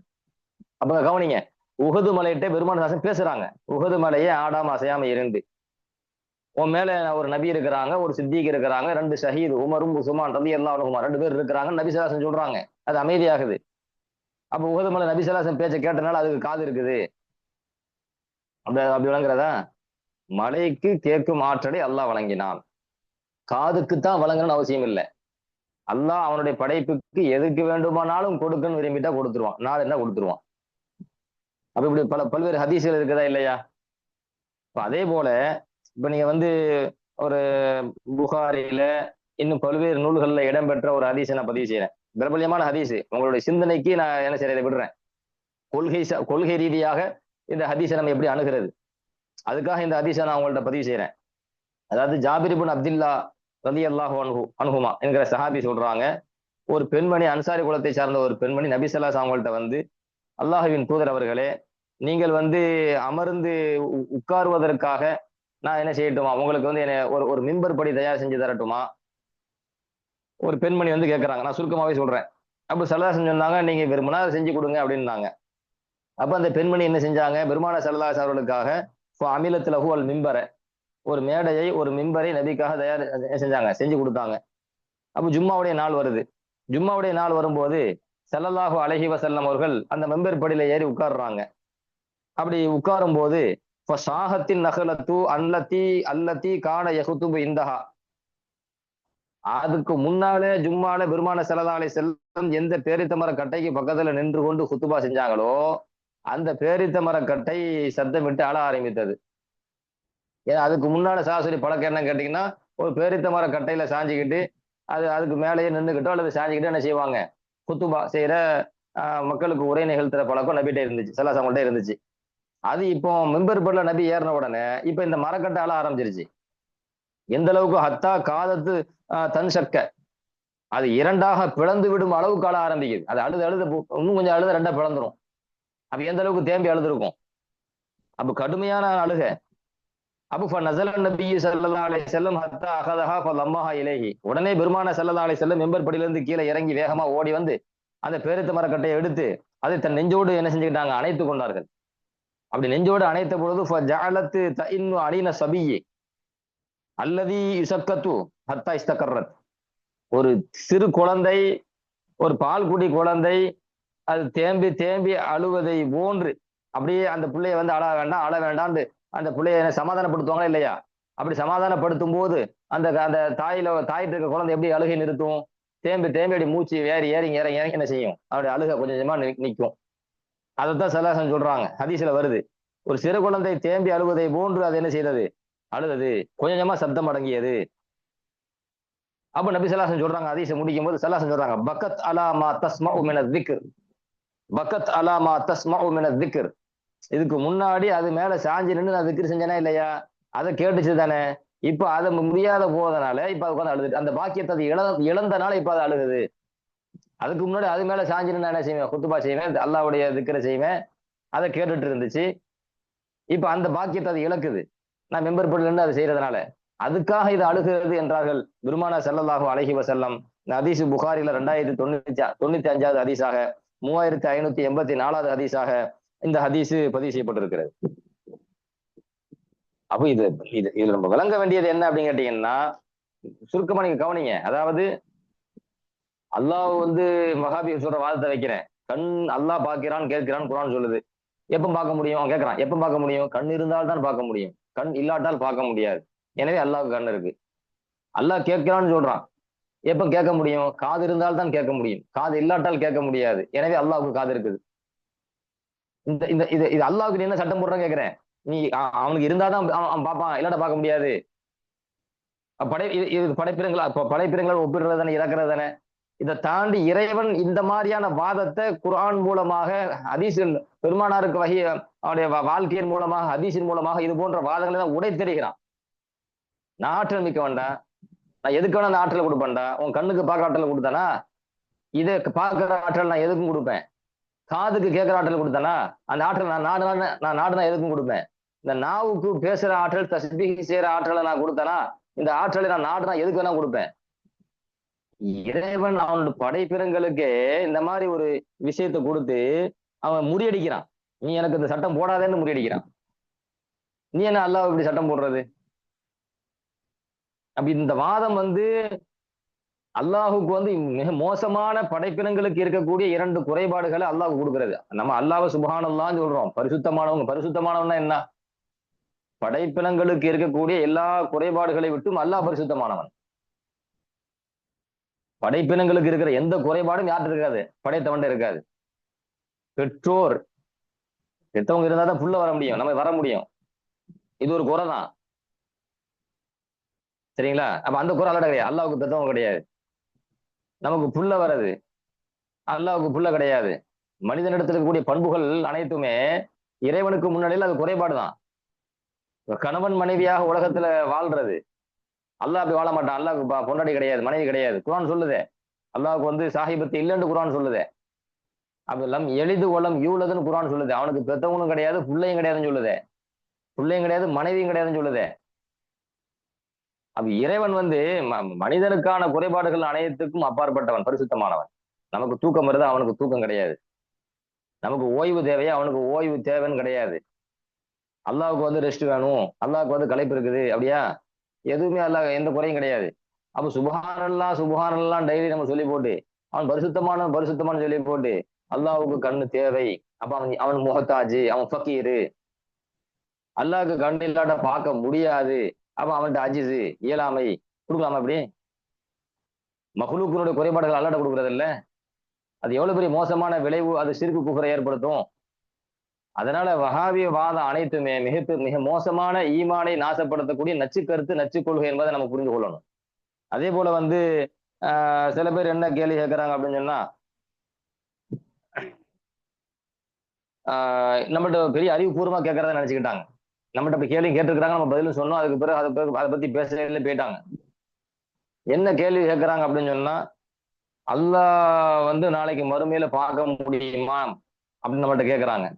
[SPEAKER 1] அப்ப கவனிங்க, உஹது மலையிட்ட பெருமானார் பேசுறாங்க, உஹது மலையே ஆடாம அசையாம இருந்து, உன் மேல ஒரு நபி இருக்கிறாங்க, ஒரு சித்திக் இருக்கிறாங்க, 2 ஷஹீத் உமரும் உஸ்மான் ரலியல்லாஹு அன்ஹுமா 2 பேர் இருக்கிறாங்க, நபி ஸல்லல்லாஹு அலைஹி வஸல்லம் சொல்றாங்க. அது அமைதியாகுது. அப்ப உஹது மலை நபி ஸல்லல்லாஹு அலைஹி வஸல்லம் பேச்சை கேட்டனால அதுக்கு காது இருக்குது. அப்படி வழங்குறதா? மலைக்கு கேட்கும் ஆற்றலை அல்லாஹ் வழங்கினான், காதுக்குத்தான் வழங்கணும்னு அவசியம் இல்லை. அல்லாஹ் அவனுடைய படைப்புக்கு எதுக்கு வேண்டுமானாலும் கொடுக்கன்னு விரும்பிட்டா கொடுத்துருவான், நாள் என்ன கொடுத்துருவான். அப்ப இப்படி பல்வேறு ஹதீஸ்கள் இருக்குதா இல்லையா? இப்ப அதே போல இப்ப நீங்க ஒரு புகாரில இன்னும் பல்வேறு நூல்கள்ல இடம்பெற்ற ஒரு ஹதீஸை நான் பதிவு செய்யறேன். பிரபல்யமான ஹதீஸ், உங்களுடைய சிந்தனைக்கு நான் என்ன செய்யறதை விடுறேன். கொள்கை ரீதியாக இந்த ஹதீஸை நம்ம எப்படி அணுகிறது, அதுக்காக இந்த ஹதீஸை நான் உங்கள்ட்ட பதிவு செய்யறேன். அதாவது ஜாபிர் இப்னு அப்துல்லா ரலியல்லாஹு அன்ஹுமா என்கிற சஹாபி சொல்றாங்க, ஒரு பெண்மணி, அன்சாரி குலத்தை சார்ந்த ஒரு பெண்மணி நபி ஸல்லல்லாஹு அலைஹி வஸல்லம் அவங்கள்ட்ட அல்லாஹ்வின் தூதர் அவர்களே, நீங்கள் அமர்ந்து உட்காருவதற்காக நான் என்ன செய்யட்டுமா, உங்களுக்கு என்ன ஒரு மிம்பர் படி தயார் செஞ்சு தரட்டுமா? ஒரு பெண்மணி கேட்கறாங்க. நான் சுருக்கமாவே சொல்றேன். அப்ப ஸல்லல்லாஹு அலைஹி வஸல்லம் சொன்னாங்க, நீங்க விரும்பினா செஞ்சு கொடுங்க அப்படின்னாங்க. அப்ப அந்த பெண்மணி என்ன செஞ்சாங்க, பெருமானார் ஸல்லல்லாஹு அலைஹி வஸல்லம் அவர்களுக்காக அமிலத் லஹு அல் மிம்பர, ஒரு மேடையை, ஒரு மிம்பரை நபிக்காக தயார் செஞ்சாங்க, செஞ்சு கொடுத்தாங்க. அப்ப ஜும்மாவுடைய நாள் வருது. ஜும்மாவுடைய நாள் வரும்போது ஸல்லல்லாஹு அலைஹி வஸல்லம் அவர்கள் அந்த மெம்பர் படியில ஏறி உட்கார்றாங்க. அப்படி உட்காரும் போது ஃபஸாஹத்தின் நஹலத்து அல்லதி கான யஹுதுபு இந்தஹா, அதுக்கு முன்னாலே ஜும்மால பெருமானார் ஸல்லல்லாஹு அலைஹி வஸல்லம் எந்த பேரித்த மர கட்டைக்கு பக்கத்துல நின்று கொண்டு குத்துபா செஞ்சாங்களோ அந்த பேரித்த மர கட்டை சத்தமிட்டு அழ ஆரம்பித்தது. ஏன்னா அதுக்கு முன்னால சாசுரி பழக்கம் என்ன கேட்டீங்கன்னா, ஒரு பேரித்த மர கட்டையில சாஞ்சிக்கிட்டு அதுக்கு மேலேயே நின்றுக்கிட்டோ அல்லது சாஞ்சிக்கிட்டோ என்ன செய்வாங்க, குத்துபா செய்யற மக்களுக்கு உரை நிகழ்த்துற பழக்கம் நபிகிட்ட இருந்துச்சு, ஸல்லல்லாஹு அலைஹி வஸல்லம் இருந்துச்சு. அது இப்போ மெம்பர் படில நபி ஏறின உடனே இப்ப இந்த மரக்கட்டை அழ ஆரம்பிச்சிருச்சு. எந்த அளவுக்கு ஹத்தா காதத்து தன் சக்க, அது 2ஆக பிளந்து விடும் அளவுக்கு அழ ஆரம்பிக்குது. அது அழுது இன்னும் கொஞ்சம் அழுத 2ஆ பிளந்துரும். அப்ப எந்த அளவுக்கு தேம்பி அழுதுருக்கும். அப்ப கடுமையான அழுக. அப்ப நஸல நபி ஸல்லல்லாஹு அலைஹி வஸல்லம் ஹத்தா அகதஹா ஃபலம்மஹா இலைஹி, உடனே பெருமானார் ஸல்லல்லாஹு அலைஹி வஸல்லம் மெம்பர் படியிலிருந்து கீழே இறங்கி வேகமா ஓடி அந்த பேரித்த மரக்கட்டையை எடுத்து அதை தன் நெஞ்சோடு என்ன செஞ்சுக்கிட்டாங்க, அணைத்து கொண்டார்கள். அப்படி நெஞ்சோடு அணைத்த பொழுது ஃபஜஅலத் தஇன்னு அலின சபியி அல்லதி யுஸக்கத்து ஹத்தா இஸ்தகர்ரத், ஒரு சிறு குழந்தை, ஒரு பால்குடி குழந்தை, அது தேம்பி தேம்பி அழுவதை போன்று அப்படியே அந்த பிள்ளைய அழ வேண்டாம்னு அந்த பிள்ளைய சமாதானப்படுத்துவாங்களா இல்லையா? அப்படி சமாதானப்படுத்தும் போது அந்த அந்த தாயிட்டு இருக்க குழந்தை எப்படி அழுகை நிறுத்தும், தேம்பி தேம்பி அப்படி மூச்சு இறங்கி என்ன செய்யும், அவருடைய அழுகை கொஞ்சம் கொஞ்சமா நிற்கும். அதைத்தான் ஸல்லல்லாஹு அலைஹி வஸல்லம் சொல்றாங்க, ஹதீஸ்ல வருது, ஒரு சிறு குழந்தை தேம்பி அழுவதை போன்று அது என்ன செய்தது, அழுதது, கொஞ்சமா சப்தம் அடங்கியது. அப்ப நபி ஸல்லல்லாஹு அலைஹி வஸல்லம் சொல்றாங்க, ஹதீஸை முடிக்கும் போது ஸல்லல்லாஹு அலைஹி வஸல்லம் சொல்றாங்க, பக்கத் அலா மா தஸ்மஉ மின ذிக்ர், பக்கத் அலா மா தஸ்மஉ மின ذிக்ர், இதுக்கு முன்னாடி அது மேல சாஞ்சி நின்று நான் திக்ர் செஞ்சேனா இல்லையா, அதை கேட்டுச்சு தானே, இப்ப அதை முடியாத போதனால இப்ப அது உட்காந்து அழுது, அந்த பாக்கியத்தை அது இழந்தனால இப்ப அது அழுகுது. அதுக்கு முன்னாடி அது மேல சாஞ்சி நின்று என்ன செய்வேன், குத்துபா செய்வேன், அல்லாஹ்வுடைய திக்ரை செய்வேன், அதை கேட்டுட்டு இருந்துச்சு. இப்ப அந்த பாக்கியத்தை அது இழக்குது, நான் மெம்பர் படில இருந்து அதை செய்யறதுனால, அதுக்காக இது அழுகிறது என்றார்கள் பெருமானார் ஸல்லல்லாஹு அலைஹி வஸல்லம். இந்த ஹதீஸ் புகாரில 2095வது ஹதீஸாக, 3584வது ஹதீஸாக இந்த ஹதீஸ் பதிவு செய்யப்பட்டிருக்கிறது. அப்ப இதுல நம்ம விளங்க வேண்டியது என்ன அப்படின்னு கேட்டீங்கன்னா, சுருக்கமா நீங்க கவனிங்க. அதாவது அல்லாஹ் வஹாபி சொல்ற வாதத்தை வைக்கிறேன், கண் அல்லாஹ் பார்க்கிறான் கேட்கிறான் குர்ஆன் சொல்லுது. எப்ப பார்க்க முடியும்? அவன் கேட்கறான், எப்ப பார்க்க முடியும்? கண் இருந்தால் தான் பார்க்க முடியும், கண் இல்லாட்டால் பார்க்க முடியாது. எனவே அல்லாஹ்வுக்கு கண் இருக்கு. அல்லாஹ் கேட்கிறான்னு சொல்றான், எப்ப கேட்க முடியும்? காது இருந்தால் தான் கேட்க முடியும், காது இல்லாட்டால் கேட்க முடியாது. எனவே அல்லாஹ்வுக்கு காது இருக்குது. இந்த இந்த இது இது அல்லாஹ்வுக்கு நீ என்ன சட்டம் போடுறன்னு கேட்கிறேன். நீ அவனுக்கு இருந்தாதான் அவன் பார்ப்பான், இல்லாட்ட பார்க்க முடியாது. இது படைப்பினங்களா படைப்பினங்களோட ஒப்பிடுறது தானே, இறக்குறது தானே. இதை தாண்டி இறைவன் இந்த மாதிரியான வாதத்தை குர்ஆன் மூலமாக, ஹதீஸில் பெருமானாருக்கு வகை அவருடைய வாழ்க்கையின் மூலமாக, ஹதீஸின் மூலமாக இது போன்ற வாதங்களை தான் உடைத்தெறிகிறான். நான் ஆற்றல் மிக்க வேண்டாம், நான் எதுக்கு வேணா அந்த ஆற்றலை கொடுப்பேன்டா. உன் கண்ணுக்கு பார்க்க ஆற்றலை கொடுத்தானா, இதை பார்க்கிற ஆற்றல் நான் எதுக்கும் கொடுப்பேன். காதுக்கு கேட்கிற ஆற்றல் கொடுத்தானா, அந்த ஆற்றல் நான் நாடுனா எதுக்கும் கொடுப்பேன். இந்த நாவுக்கு பேசுற ஆற்றல், தஸ்பீஹ் செய்யற ஆற்றலை நான் கொடுத்தேனா, இந்த ஆற்றலை நான் நாடுனா எதுக்கு வேணா கொடுப்பேன். இறைவன் அவனுடைய படைப்பினங்களுக்கு இந்த மாதிரி ஒரு விஷயத்தை கொடுத்து அவன் முறியடிக்கிறான். நீ எனக்கு இந்த சட்டம் போடாதேன்னு முறியடிக்கிறான். நீ என்ன அல்லாஹ் இப்படி சட்டம் போடுறது? அப்படி இந்த வாதம் அல்லாஹுக்கு மிக மோசமான படைப்பினங்களுக்கு இருக்கக்கூடிய 2 குறைபாடுகளை அல்லாஹ் கொடுக்கிறது. நம்ம அல்லாஹ் சுப்ஹானல்லாஹ்னு சொல்றோம், பரிசுத்தமானவங்க. பரிசுத்தமானவன்னா என்ன? படைப்பினங்களுக்கு இருக்கக்கூடிய எல்லா குறைபாடுகளை விட்டும் அல்லாஹ் பரிசுத்தமானவன். படைப்பினங்களுக்கு இருக்கிற எந்த குறைபாடும் யார்கிட்ட இருக்காது? படைத்தவன்ட்ட இருக்காது. பெற்றோர், பெற்றவங்க இருந்தா தான் புள்ள வர முடியும், நம்ம வர முடியும். இது ஒரு குறை தான், சரிங்களா? அப்ப அந்த குறை அல்லாஹ் கிடையாது. அல்லாஹ்வுக்கு பெற்றவங்க கிடையாது. நமக்கு புள்ள வர்றது, அல்லாஹ்வுக்கு புள்ள கிடையாது. மனிதனிடத்தில் இருக்கக்கூடிய பண்புகள் அனைத்துமே இறைவனுக்கு முன்னாடியில் அது குறைபாடு தான். கணவன் மனைவியாக உலகத்துல வாழ்றது, அல்லாஹ் அப்படி வாழ மாட்டான். அல்லாஹ்வுக்கு பொண்டாட்டி கிடையாது, மனைவி கிடையாது. குர்ஆன் சொல்லுதே, அல்லாஹ்வுக்கு சாஹிபத்து இல்லைன்னு குர்ஆன் சொல்லுதே. அப்ப லம் எளிது வலம் யூலதுன்னு குர்ஆன் சொல்லுது. அவனுக்கு பெத்தவங்களும் கிடையாது, பிள்ளையும் கிடையாதுன்னு சொல்லுதே. பிள்ளையும் கிடையாது, மனைவியும் கிடையாதுன்னு சொல்லுதே. அப்ப இறைவன் மனிதனுக்கான குறைபாடுகள் அனைத்துக்கும் அப்பாற்பட்டவன், பரிசுத்தமானவன். நமக்கு தூக்கம் வருது, அவனுக்கு தூக்கம் கிடையாது. நமக்கு ஓய்வு தேவையா, அவனுக்கு ஓய்வு தேவைன்னு கிடையாது. அல்லாஹ்வுக்கு ரெஸ்ட் வேணும், அல்லாஹ்வுக்கு களைப்பு இருக்குது, அப்படியா? எதுவுமே அல்லாஹ் எந்த குறையும் கிடையாது. அப்ப சுப்ஹானல்லாஹ் சுப்ஹானல்லாஹ் டெய்லி நம்ம சொல்லி போட்டு, அவன் பரிசுத்தமானவன் பரிசுத்தமான சொல்லி போட்டு, அல்லாஹ்வுக்கு கண்ணு தேவை, அப்ப அவன் முஹத்தாஜ், அவன் ஃபக்கீரு, அல்லாஹ்வுக்கு கண்ணு இல்லாட்ட பார்க்க முடியாது, அப்ப அவன்கிட்ட அஜிஸ், இயலாமை கொடுக்கலாமா? அப்படி மஹ்லூக்கினுடைய குறைபாடுகள் அல்லாஹ்ட்ட கொடுக்கறது இல்ல. அது எவ்வளவு பெரிய மோசமான விளைவு, அது ஷிர்க் குஃப்ரை ஏற்படுத்தும். அதனால வஹாபிய வாதம் அனைத்துமே மிக மோசமான ஈமானை நாசப்படுத்தக்கூடிய நச்சு கருத்து, நச்சு கொள்கை என்பதை நம்ம புரிந்து கொள்ளணும். அதே போல சில பேர் என்ன கேள்வி கேட்கிறாங்க அப்படின்னு சொன்னா, நம்மகிட்ட பெரிய அறிவுபூர்வமா கேட்கறத நினைச்சுக்கிட்டாங்க. நம்மகிட்ட இப்ப கேள்வி கேட்டிருக்கிறாங்க, நம்ம பதிலும் சொன்னோம். அதுக்கு பிறகு அதை பத்தி பேசல போயிட்டாங்க. என்ன கேள்வி கேட்கறாங்க அப்படின்னு சொன்னா, அல்லாஹ் நாளைக்கு மறுமையில பார்க்க முடியுமா அப்படின்னு நம்மகிட்ட கேட்கறாங்க.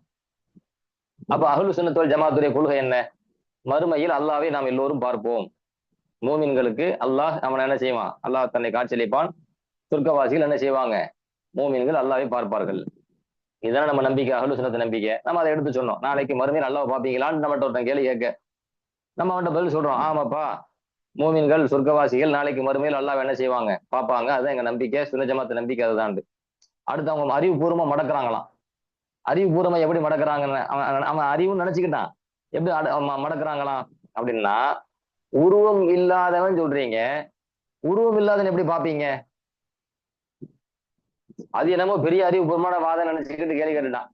[SPEAKER 1] அப்ப அஹ்லு சுன்னத் வல் ஜமாத்துடைய கொள்கை என்ன? மறுமையில் அல்லாஹ்வை நாம் எல்லோரும் பார்ப்போம். மூமின்களுக்கு அல்லாஹ் அவனை என்ன செய்வான்? அல்லாஹ் தன்னை காட்சியளிப்பான். சொர்க்கவாசிகள் என்ன செய்வாங்க? மூமின்கள் அல்லாஹ்வை பார்ப்பார்கள். இதுதான் நம்ம நம்பிக்கை, அஹ்லு சுன்னத் நம்பிக்கை. நம்ம அதை எடுத்து சொன்னோம். நாளைக்கு மறுமையில் அல்லாஹ் பார்ப்பீங்களான்னு நம்மகிட்ட ஒருத்தன் கேள்வி கேட்க, நம்ம அவன்கிட்ட பதில் சொல்றோம், ஆமாப்பா, மூமின்கள் சொர்க்கவாசிகள் நாளைக்கு மறுமையில் அல்லாஹ் என்ன செய்வாங்க? பார்ப்பாங்க. அதுதான் எங்க நம்பிக்கை, சுன்னத் ஜமாத் நம்பிக்கை. அதுதான். அடுத்து அவங்க அறிவுபூர்வமா மடக்குறாங்களாம். அறிவுபூர்வமா எப்படி மடக்குறாங்கன்னு அவன் அறிவுன்னு நினைச்சுக்கிட்டான். எப்படி மடக்குறாங்களாம் அப்படின்னா, உருவம் இல்லாதவன் சொல்றீங்க, உருவம் இல்லாதவன் எப்படி பார்ப்பீங்க? அது என்னமோ பெரிய அறிவுபூர்வமான வாதம் நினைச்சுக்கிட்டு கேள்வி கேட்டுட்டான்.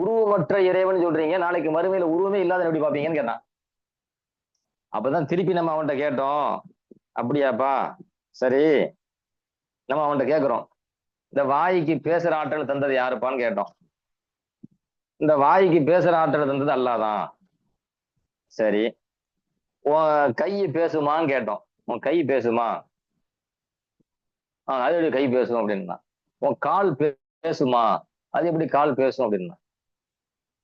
[SPEAKER 1] உருவமற்ற இறைவன் சொல்றீங்க, நாளைக்கு மறுமையில உருவமே இல்லாதவன் எப்படி பார்ப்பீங்கன்னு கேட்டான். அப்பதான் திருப்பி நம்ம அவன்கிட்ட கேட்டோம், அப்படியாப்பா, சரி, நம்ம அவன்கிட்ட கேட்கிறோம், இந்த வாய்க்கு பேசுற ஆற்றல் தந்தது யாருப்பான்னு கேட்டோம். இந்த வாய்க்கு பேசுற ஆற்றல் தந்தது அல்லாஹ் தான். சரி, உன் கை பேசுமான்னு கேட்டோம். உன் கை பேசுமா? அது எப்படி கை பேசும் அப்படின்னா. உன் கால் பேசுமா? அது எப்படி கால் பேசும் அப்படின்னா.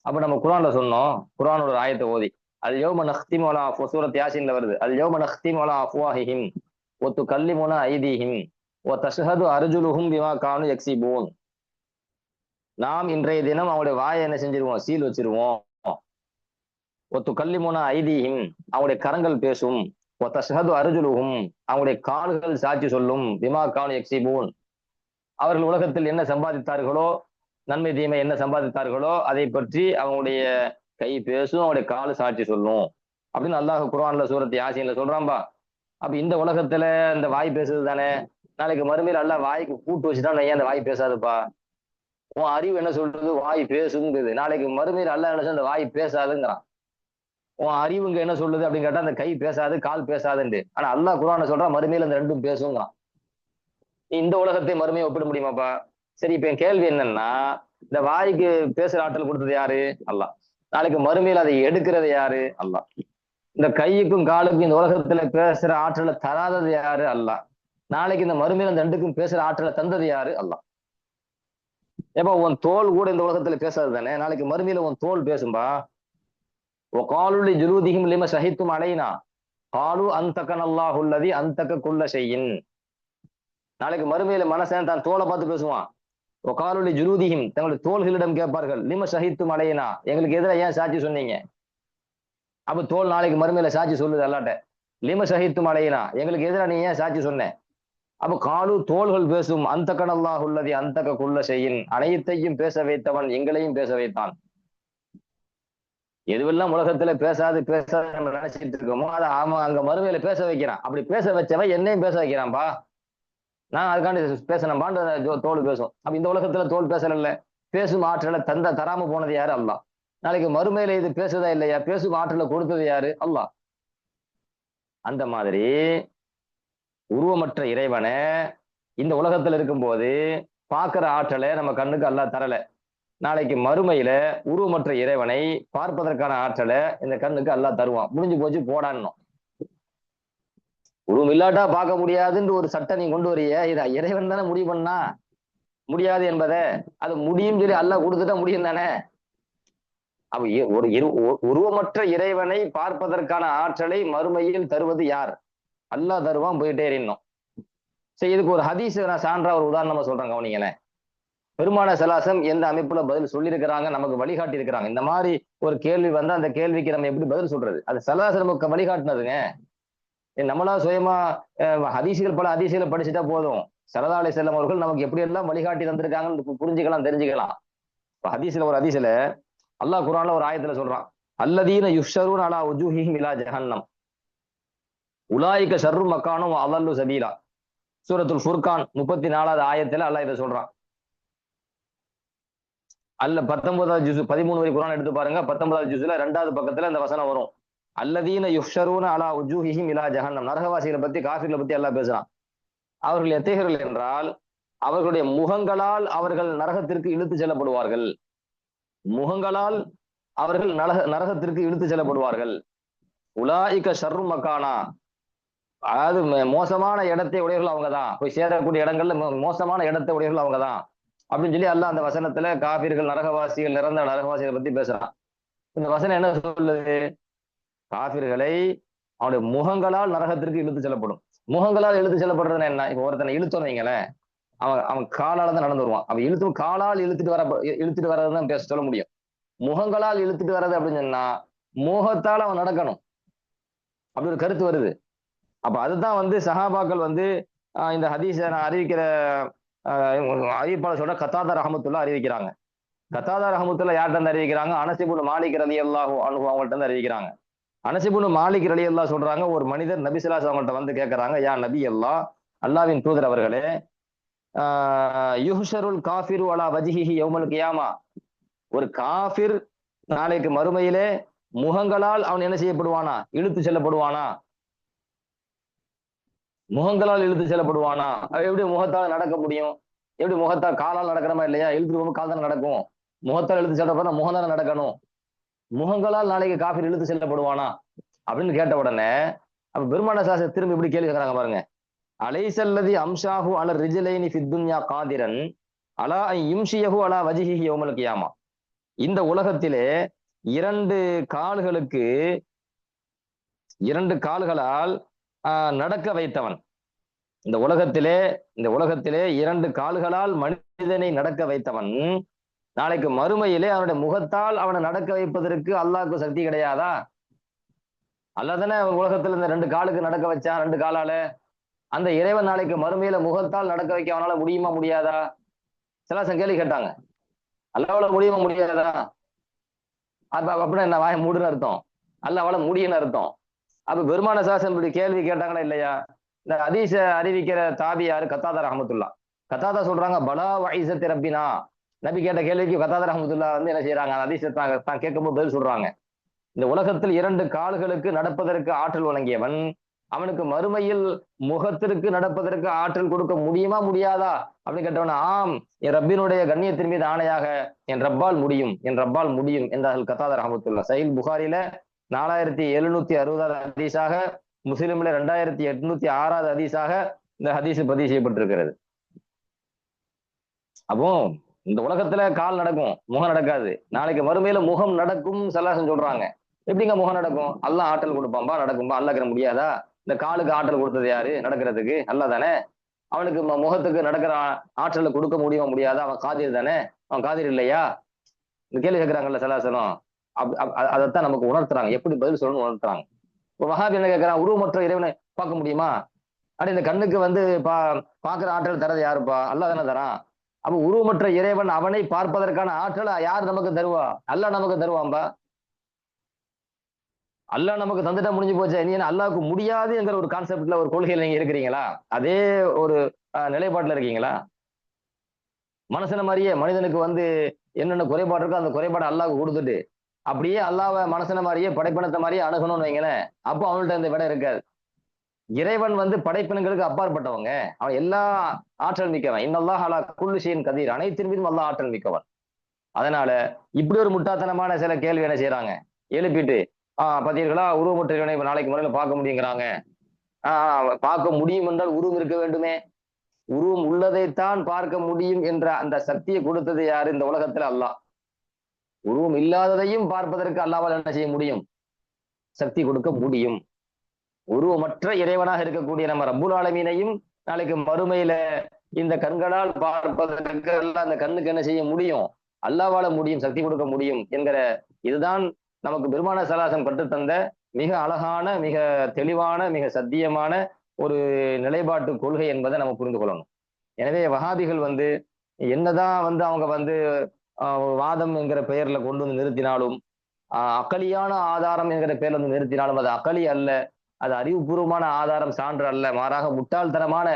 [SPEAKER 1] அப்ப நம்ம குர்ஆன்ல சொன்னோம், குர்ஆனோட ஒரு ஆயத்தை ஓதி, அல் யௌம நக்திமு அலா சூரத் யாசீன்ல வருது, அல் யௌம நக்திமு அலா அஃப்வாஹிஹிம் வ துகல்லிமுனா ஐதீஹிம் வ தஷ்ஹது அர்ஜுலுஹும் பிமா கானு யக்ஸிபூன். நாம் இன்றைய தினம் அவங்களுடைய வாயை என்ன செஞ்சிருவோம்? சீல் வச்சிருவோம். வ துகல்லிமுனா ஐதீஹிம், அவங்களுடைய கரங்கள் பேசும். வ தஷ்ஹது அர்ஜுலுஹும், அவங்களுடைய கால்கள் சாட்சி சொல்லும். பிமா கானு யக்ஸிபூன், அவர்கள் உலகத்தில் என்ன சம்பாதித்தார்களோ நன்மை தீமை என்ன சம்பாதித்தார்களோ அதை பற்றி அவங்களுடைய கை பேசும், அவங்களுடைய காலு சாட்சி சொல்லும் அப்படின்னு அல்லாஹ் குர்ஆன்ல சூரத் யாசீன்ல சொல்றான்பா. அப்ப இந்த உலகத்துல இந்த வாய் பேசுறது தானே, நாளைக்கு மறுமையில் அல்லாஹ் வாய்க்கு கூட்டு வச்சுட்டான், ஏன் அந்த வாய் பேசாதுப்பா? உன் அறிவு என்ன சொல்றது? வாய் பேசுங்குது. நாளைக்கு மறுமையில் அல்லாஹ் என்ன சொல்ற? அந்த வாய் பேசாதுங்கிறான். உன் அறிவுங்க என்ன சொல்லுது அப்படின்னு கேட்டா அந்த கை பேசாது, கால் பேசாதுண்டு. ஆனா அல்லாஹ் குர்ஆன்ல சொல்றான் மறுமையில் அந்த ரெண்டும் பேசுங்கிறான். இந்த உலகத்தை மறுமையை ஒப்பிட முடியுமாப்பா? சரி, இப்ப என் கேள்வி என்னன்னா, இந்த வாய்க்கு பேசுற ஆற்றல் கொடுத்தது யாரு? அல்லாஹ். நாளைக்கு மறுமையில் அதை எடுக்கிறது யாரு? அல்லாஹ். இந்த கைக்கும் காலுக்கும் இந்த உலகத்துல பேசுற ஆற்றலை தராதது யாரு? அல்லாஹ். நாளைக்கு இந்த மறுமையில் அந்த ரெண்டுக்கும் பேசுற ஆற்றலை தந்தது யாரு? அல்லாஹ். ஏப்பா உன் தோல் கூட இந்த உலகத்துல பேசாது தானே, நாளைக்கு மறுமையில உன் தோல் பேசும்பா. காலுலி ஜுலூதிஹிம் லிம ஷஹித்தும் அலைனா காலு அந்தகன் அல்லாஹுல்லதி அந்தக குல்ல ஷைஇன். நாளைக்கு மறுமையில மனசன் தான் தோலை பார்த்து பேசுவான். ஒகாலுலி ஜுலூதிஹிம், தங்களுடைய தோள்களிடம் கேட்பார்கள், லிம ஷஹித்தும் அலைனா, எங்களுக்கு எதிராக ஏன் சாட்சி சொன்னீங்க? அப்ப தோல் நாளைக்கு மறுமையில சாட்சி சொல்லுது அல்லாட்ட, லிம ஷஹித்தும் அலைனா, எங்களுக்கு எதிராக நீ ஏன் சாட்சி சொன்ன? அப்ப காலு தோள்கள் பேசும், அந்தகன் அல்லாஹுல்லதி அந்தக குல்ல ஷைஇன், அனைத்தையும் பேச வைத்தவன் எங்களையும் பேச வைத்தான். எதுவெல்லாம் உலகத்துல பேசாது பேசாது நம்ம நினைச்சிட்டு இருக்கோமோ அதை அவன் அங்க மறுமையில பேச வைக்கிறான். அப்படி பேச வச்சவன் என்னையும் பேச வைக்கிறான்பா. நான் அதுக்காண்டி பேசணும்பான்னு தோல் பேசும். அப்ப இந்த உலகத்துல தோல் பேசல, பேசும் ஆற்றலை தராம போனது யாரு? அல்லாஹ். நாளைக்கு மறுமையில இது பேசுதா இல்லையா? பேசும் ஆற்றலை கொடுத்தது யாரு? அல்லாஹ். அந்த மாதிரி உருவமற்ற இறைவனை இந்த உலகத்துல இருக்கும்போது பார்க்கிற ஆற்றலை நம்ம கண்ணுக்கு அல்லாஹ் தரல. நாளைக்கு மறுமையில உருவமற்ற இறைவனை பார்ப்பதற்கான ஆற்றலை இந்த கண்ணுக்கு அல்லாஹ் தருவான். முடிஞ்சு போச்சு போடான்னு. உருவம் இல்லாட்டா பார்க்க முடியாதுன்னு ஒரு சட்டம் நீ கொண்டு வரிய, இதை இறைவன் தானே முடிவு பண்ணா முடியாது என்பதை. அது முடியும் சொல்லி அல்லாஹ் கொடுத்துட்டா முடியும் தானே. அப்ப ஒரு உருவமற்ற இறைவனை பார்ப்பதற்கான ஆற்றலை மறுமையில் தருவது யார்? அல்லாஹ் தருவான், போயிட்டே இருந்தோம். சரி, இதுக்கு ஒரு ஹதீஸ் நான் சான்றா ஒரு உதாரணமா சொல்றேன், கவனிங்களேன். பெருமான சலாசம் எந்த அமைப்புல பதில் சொல்லியிருக்கிறாங்க, நமக்கு வழிகாட்டி இருக்கிறாங்க. இந்த மாதிரி ஒரு கேள்வி வந்தா அந்த கேள்விக்கு நம்ம எப்படி பதில் சொல்றது? அது சலாசம் நமக்கு வழிகாட்டினதுங்க. நம்மளா சுயமா ஹதீசுகள் பல ஹதீசுகளை படிச்சுட்டா போதும். ஸல்லல்லாஹு அலைஹி வஸல்லம் அவர்கள் நமக்கு எப்படி எல்லாம் வழிகாட்டி தந்திருக்காங்கன்னு புரிஞ்சுக்கலாம், தெரிஞ்சுக்கலாம். ஹதீஸ்ல ஒரு ஹதீஸ்ல அல்லாஹ் குர்ஆன்ல ஒரு ஆயத்துல சொல்றான், அல்லதீன யுஹ்ஷரூன அலா உஜூஹிஹிம் இலா ஜஹன்னம் உலாயிக ஷர்ரு மக்கானும் வ அதல்லு சபீலா. சூரத்துல் ஃபுர்கான் 34வது ஆயத்துல அல்லாஹ் இதை சொல்றான். அல்ல 19வது ஜுஸ் 13 வரை குர்ஆன் எடுத்து பாருங்க. 19வது ஜுஸ்ல 2வது பக்கத்துல இந்த வசனம் வரும். அல்லதீன யுஹ்ஷரூன அலா உஜூஹிஹிம் இலா ஜஹன்னம். நரகவாசிகளை பத்தி, காஃபிர்களை பத்தி அல்லாஹ் பேசுறான். அவர்கள் எத்தகையவர்கள் என்றால், அவர்களுடைய முகங்களால் அவர்கள் நரகத்திற்கு இழுத்து செல்லப்படுவார்கள். முகங்களால் அவர்கள் நரகத்திற்கு இழுத்து செல்லப்படுவார்கள். உலாயிக ஷர்ரு மக்கானா, அதாவது மோசமான இடத்தை உடையவர்கள் அவங்கதான், போய் சேரக்கூடிய இடங்கள்ல மோசமான இடத்தை உடையவர்கள் அவங்கதான் அப்படின்னு சொல்லி அல்லாஹ் அந்த வசனத்துல காஃபிர்கள், நரகவாசிகள், நிரந்தர நரகவாசிகளை பத்தி பேசுறான். இந்த வசனம் என்ன சொல்லுது? காஃபிர்களை அவனுடைய முகங்களால் நரகத்திற்கு இழுத்து செல்லப்படும். முகங்களால் இழுத்து செல்லப்படுறதுன்னா என்ன? இப்ப ஒருத்தனை இழுத்தோன்னு வைங்களேன், அவன் காலால தான் நடந்து வருவான். அவன் காலால் இழுத்துட்டு வர்றதுதான் பேச சொல்ல முடியும். முகங்களால் இழுத்துட்டு வர்றது அப்படின்னு சொன்னா முகத்தால் அவன் நடக்கணும், அப்படி ஒரு கருத்து வருது. அப்ப அதுதான் சஹாபாக்கள் இந்த ஹதீஸை நான் அறிவிக்கிற அறிவிப்பாளர் சொல்ற கத்தாதா ரஹமத்துல்லா அறிவிக்கிறாங்க. கத்தாதா ரஹமத்துல்லா யார்கிட்ட இருந்து அறிவிக்கிறாங்க? அனஸ் இப்னு மாலிக் ரலியல்லாஹு அன்ஹு அவங்கள்ட்ட இருந்து அறிவிக்கிறாங்க. அனஸ் இப்னு மாலிக் ரலியல்லாஹு சொல்றாங்க, ஒரு மனிதர் நபி ஸல்லல்லாஹு அலைஹி வஸல்லம் அவங்கள்ட்ட கேட்கறாங்க, யா நபி அல்லாஹ், அல்லாஹ்வின் தூதர் அவர்களே, யுஹ்ஷருல் காஃபிரு அலா வஜ்ஹிஹி யௌமல் கியாமா, ஒரு காஃபிர் நாளைக்கு மறுமையிலே முகங்களால் அவன் என்ன செய்யப்படுவானா? இழுத்து செல்லப்படுவானா? முகங்களால் இழுத்து செல்லப்படுவானா? எப்படி முகத்தால் நடக்க முடியும்? எப்படி முகத்தால் காலால் நடக்கிறமா இல்லையா? இழுத்துட்டு போகும்போது கால் தானே நடக்கும். முகத்தால் இழுத்து செல்லப்படுறா முகம் தானே நடக்கணும். முகங்களால் நாளைக்கு காஃபிர் இழுத்து செல்லப்படுவானா அப்படின்னு கேட்ட உடனே அப்ப பெருமான சாச திரும்ப இப்படி கேள்வி கேட்கறாங்க பாருங்க. அலைசல்லதி அம்ஷாஹு அல ரிஜலைனி ஃபித் துன்யா காதிரன் அலா இம்ஷியஹு அலா வஜ்ஹிஹி யௌமல் கியாமா. இந்த உலகத்திலே இரண்டு கால்களால் நடக்க வைத்தவன், இந்த உலகத்திலே 2 கால்களால் மனிதனை நடக்க வைத்தவன், நாளைக்கு மறுமையிலே அவனுடைய முகத்தால் அவனை நடக்க வைப்பதற்கு அல்லாஹ்வுக்கு சக்தி கிடையாதா? அல்லாஹ் தானே உலகத்துல இந்த 2 காலுக்கு நடக்க வச்சான், 2 காலால. அந்த இறைவன் நாளைக்கு மறுமையில முகத்தால் நடக்க வைக்க அவனால முடியுமா முடியாதா? சில கேள்வி கேட்டாங்க. அல்லாவால முடியுமா முடியாதா? அப்ப அப்படின்னா என்ன, வாய மூடுன்னு அர்த்தம்? அல்லாவால முடியும்னு அர்த்தம். அப்ப பெருமான சாசன் இப்படி கேள்வி கேட்டாங்களா இல்லையா? இந்த ஹதீஸ அறிவிக்கிற தாபி யாரு? கத்தாதா ரஹமத்துல்லா. கத்தாதா சொல்றாங்க, பலா வைசத்தி ரப்பினா. நபி கேட்ட கேள்விக்கு கத்தாதா ரஹமத்துல்லா வந்து என்ன செய்யறாங்க, ஹதீஸை தான் கேட்கும்போது பதில் சொல்றாங்க. இந்த உலகத்தில் 2 கால்களுக்கு நடப்பதற்கு ஆற்றல் வழங்கியவன், அவனுக்கு மறுமையில் முகத்திற்கு நடப்பதற்கு ஆற்றல் கொடுக்க முடியுமா முடியாதா அப்படின்னு கேட்டவன, ஆம், என் ரப்பினுடைய கண்ணியத்தின் மீது ஆணையாக என் ரப்பால் முடியும், என் ரப்பால் முடியும் என்றார்கள் கத்தாதா ரஹமத்துல்லா. சஹீல் புகாரில 4760 ஹதீஸாக, முஸ்லிம்ல 2806 ஹதீஸாக இந்த ஹதீஸ் பதிவு செய்யப்பட்டிருக்கிறது. அப்போ இந்த உலகத்துல கால் நடக்கும், முகம் நடக்காது. நாளைக்கு மறுமையில முகம் நடக்கும் சல்லாசன் சொல்றாங்க. எப்படிங்க முகம் நடக்கும்? அல்லாஹ் ஆற்றல் கொடுப்பான்பா, நடக்கும்பா. அல்லாஹ் முடியாதா? இந்த காலுக்கு ஆற்றல் கொடுத்தது யாரு நடக்கிறதுக்கு? அல்லாஹ் தானே. அவனுக்கு முகத்துக்கு நடக்கிற ஆற்றலை கொடுக்க முடியுமா முடியாதா? அவன் காதிர் தானே. அவன் காதிர் இல்லையா? இந்த கேள்வி கேட்கிறாங்கல்ல சலாசனம். அதைத்தான் நமக்கு உணர்த்துறாங்க, எப்படி பதில் சொல்லணும்னு உணர்த்துறாங்க. இப்போ வஹாபி என்ன கேட்கிறான், உருவமற்ற இறைவனை பார்க்க முடியுமா? அப்படி இந்த கண்ணுக்கு வந்து பாக்குற ஆற்றல் தரது யாருப்பா? அல்லாஹ் தானே தரான். அப்ப உருவமற்ற இறைவன் அவனை பார்ப்பதற்கான ஆற்றலை யார் நமக்கு தருவா? அல்லாஹ் நமக்கு தருவான்பா. அல்லாஹ் நமக்கு தந்துட்டா முடிஞ்சு போச்சு. நீ அல்லாஹ்வுக்கு முடியாது என்கிற ஒரு கான்செப்ட்ல, ஒரு கொள்கையில நீங்க இருக்கிறீங்களா? அதே ஒரு நிலைப்பாட்டுல இருக்கீங்களா? மனுஷன மாதிரியே மனிதனுக்கு வந்து என்னென்ன குறைபாடு இருக்கோ அந்த குறைபாடு அல்லாஹ்வுக்கு கொடுத்துட்டு, அப்படியே அல்லாஹ்வை மனுஷன மாதிரியே படைப்பினத்தை மாதிரியே அணுகணும்னு வைங்களேன், அப்போ அவங்கள்ட்ட இந்த விட இருக்காது. இறைவன் வந்து படைப்பினங்களுக்கு அப்பாற்பட்டவங்க. அவன் எல்லா ஆற்றல் மிக்கவன். இன்னல்லாஹ் அலா குல்லி ஷைஇன் கதீர். அனைத்தின் மீதும் அல்லாஹ் ஆற்றல் மிக்கவன். அதனால இப்படி ஒரு முட்டாத்தனமான சில கேள்வி என்ன செய்யறாங்க, எழுப்பிட்டு, பாத்தீர்களா உருவமற்ற இறைவனை நாளைக்கு முறையில பார்க்க முடியுங்கிறாங்க. பார்க்க முடியும் என்றால் உருவம் இருக்க வேண்டுமே. உருவம் உள்ளதைத்தான் பார்க்க முடியும் என்ற அந்த சக்தியை கொடுத்தது யாரு இந்த உலகத்துல? அல்லாஹ். உருவம் இல்லாததையும் பார்ப்பதற்கு அல்லாஹ்வால் என்ன செய்ய முடியும்? சக்தி கொடுக்க முடியும். உருவமற்ற இறைவனாக இருக்கக்கூடிய நம்ம ரப்புல் ஆலமீனையும் நாளைக்கு மறுமையில இந்த கண்களால் பார்ப்பதற்கு அந்த கண்ணுக்கு என்ன செய்ய முடியும்? அல்லாஹ்வால முடியும், சக்தி கொடுக்க முடியும் என்கிற இதுதான் நமக்கு பெருமான சலாசம் கற்றுத்தந்த மிக அழகான, மிக தெளிவான, மிக சத்தியமான ஒரு நிலைப்பாட்டு கொள்கை என்பதை நம்ம புரிந்து கொள்ளணும். எனவே வஹாபிகள் வந்து என்னதான் வந்து அவங்க வந்து வாதம் என்கிற பெயர்ல கொண்டு வந்து நிறுத்தினாலும், அக்கலியான ஆதாரம் என்கிற பெயர்ல வந்து நிறுத்தினாலும், அது அக்கலி அல்ல, அது அறிவுபூர்வமான ஆதாரம், சான்று அல்ல, மாறாக முட்டாள்தனமான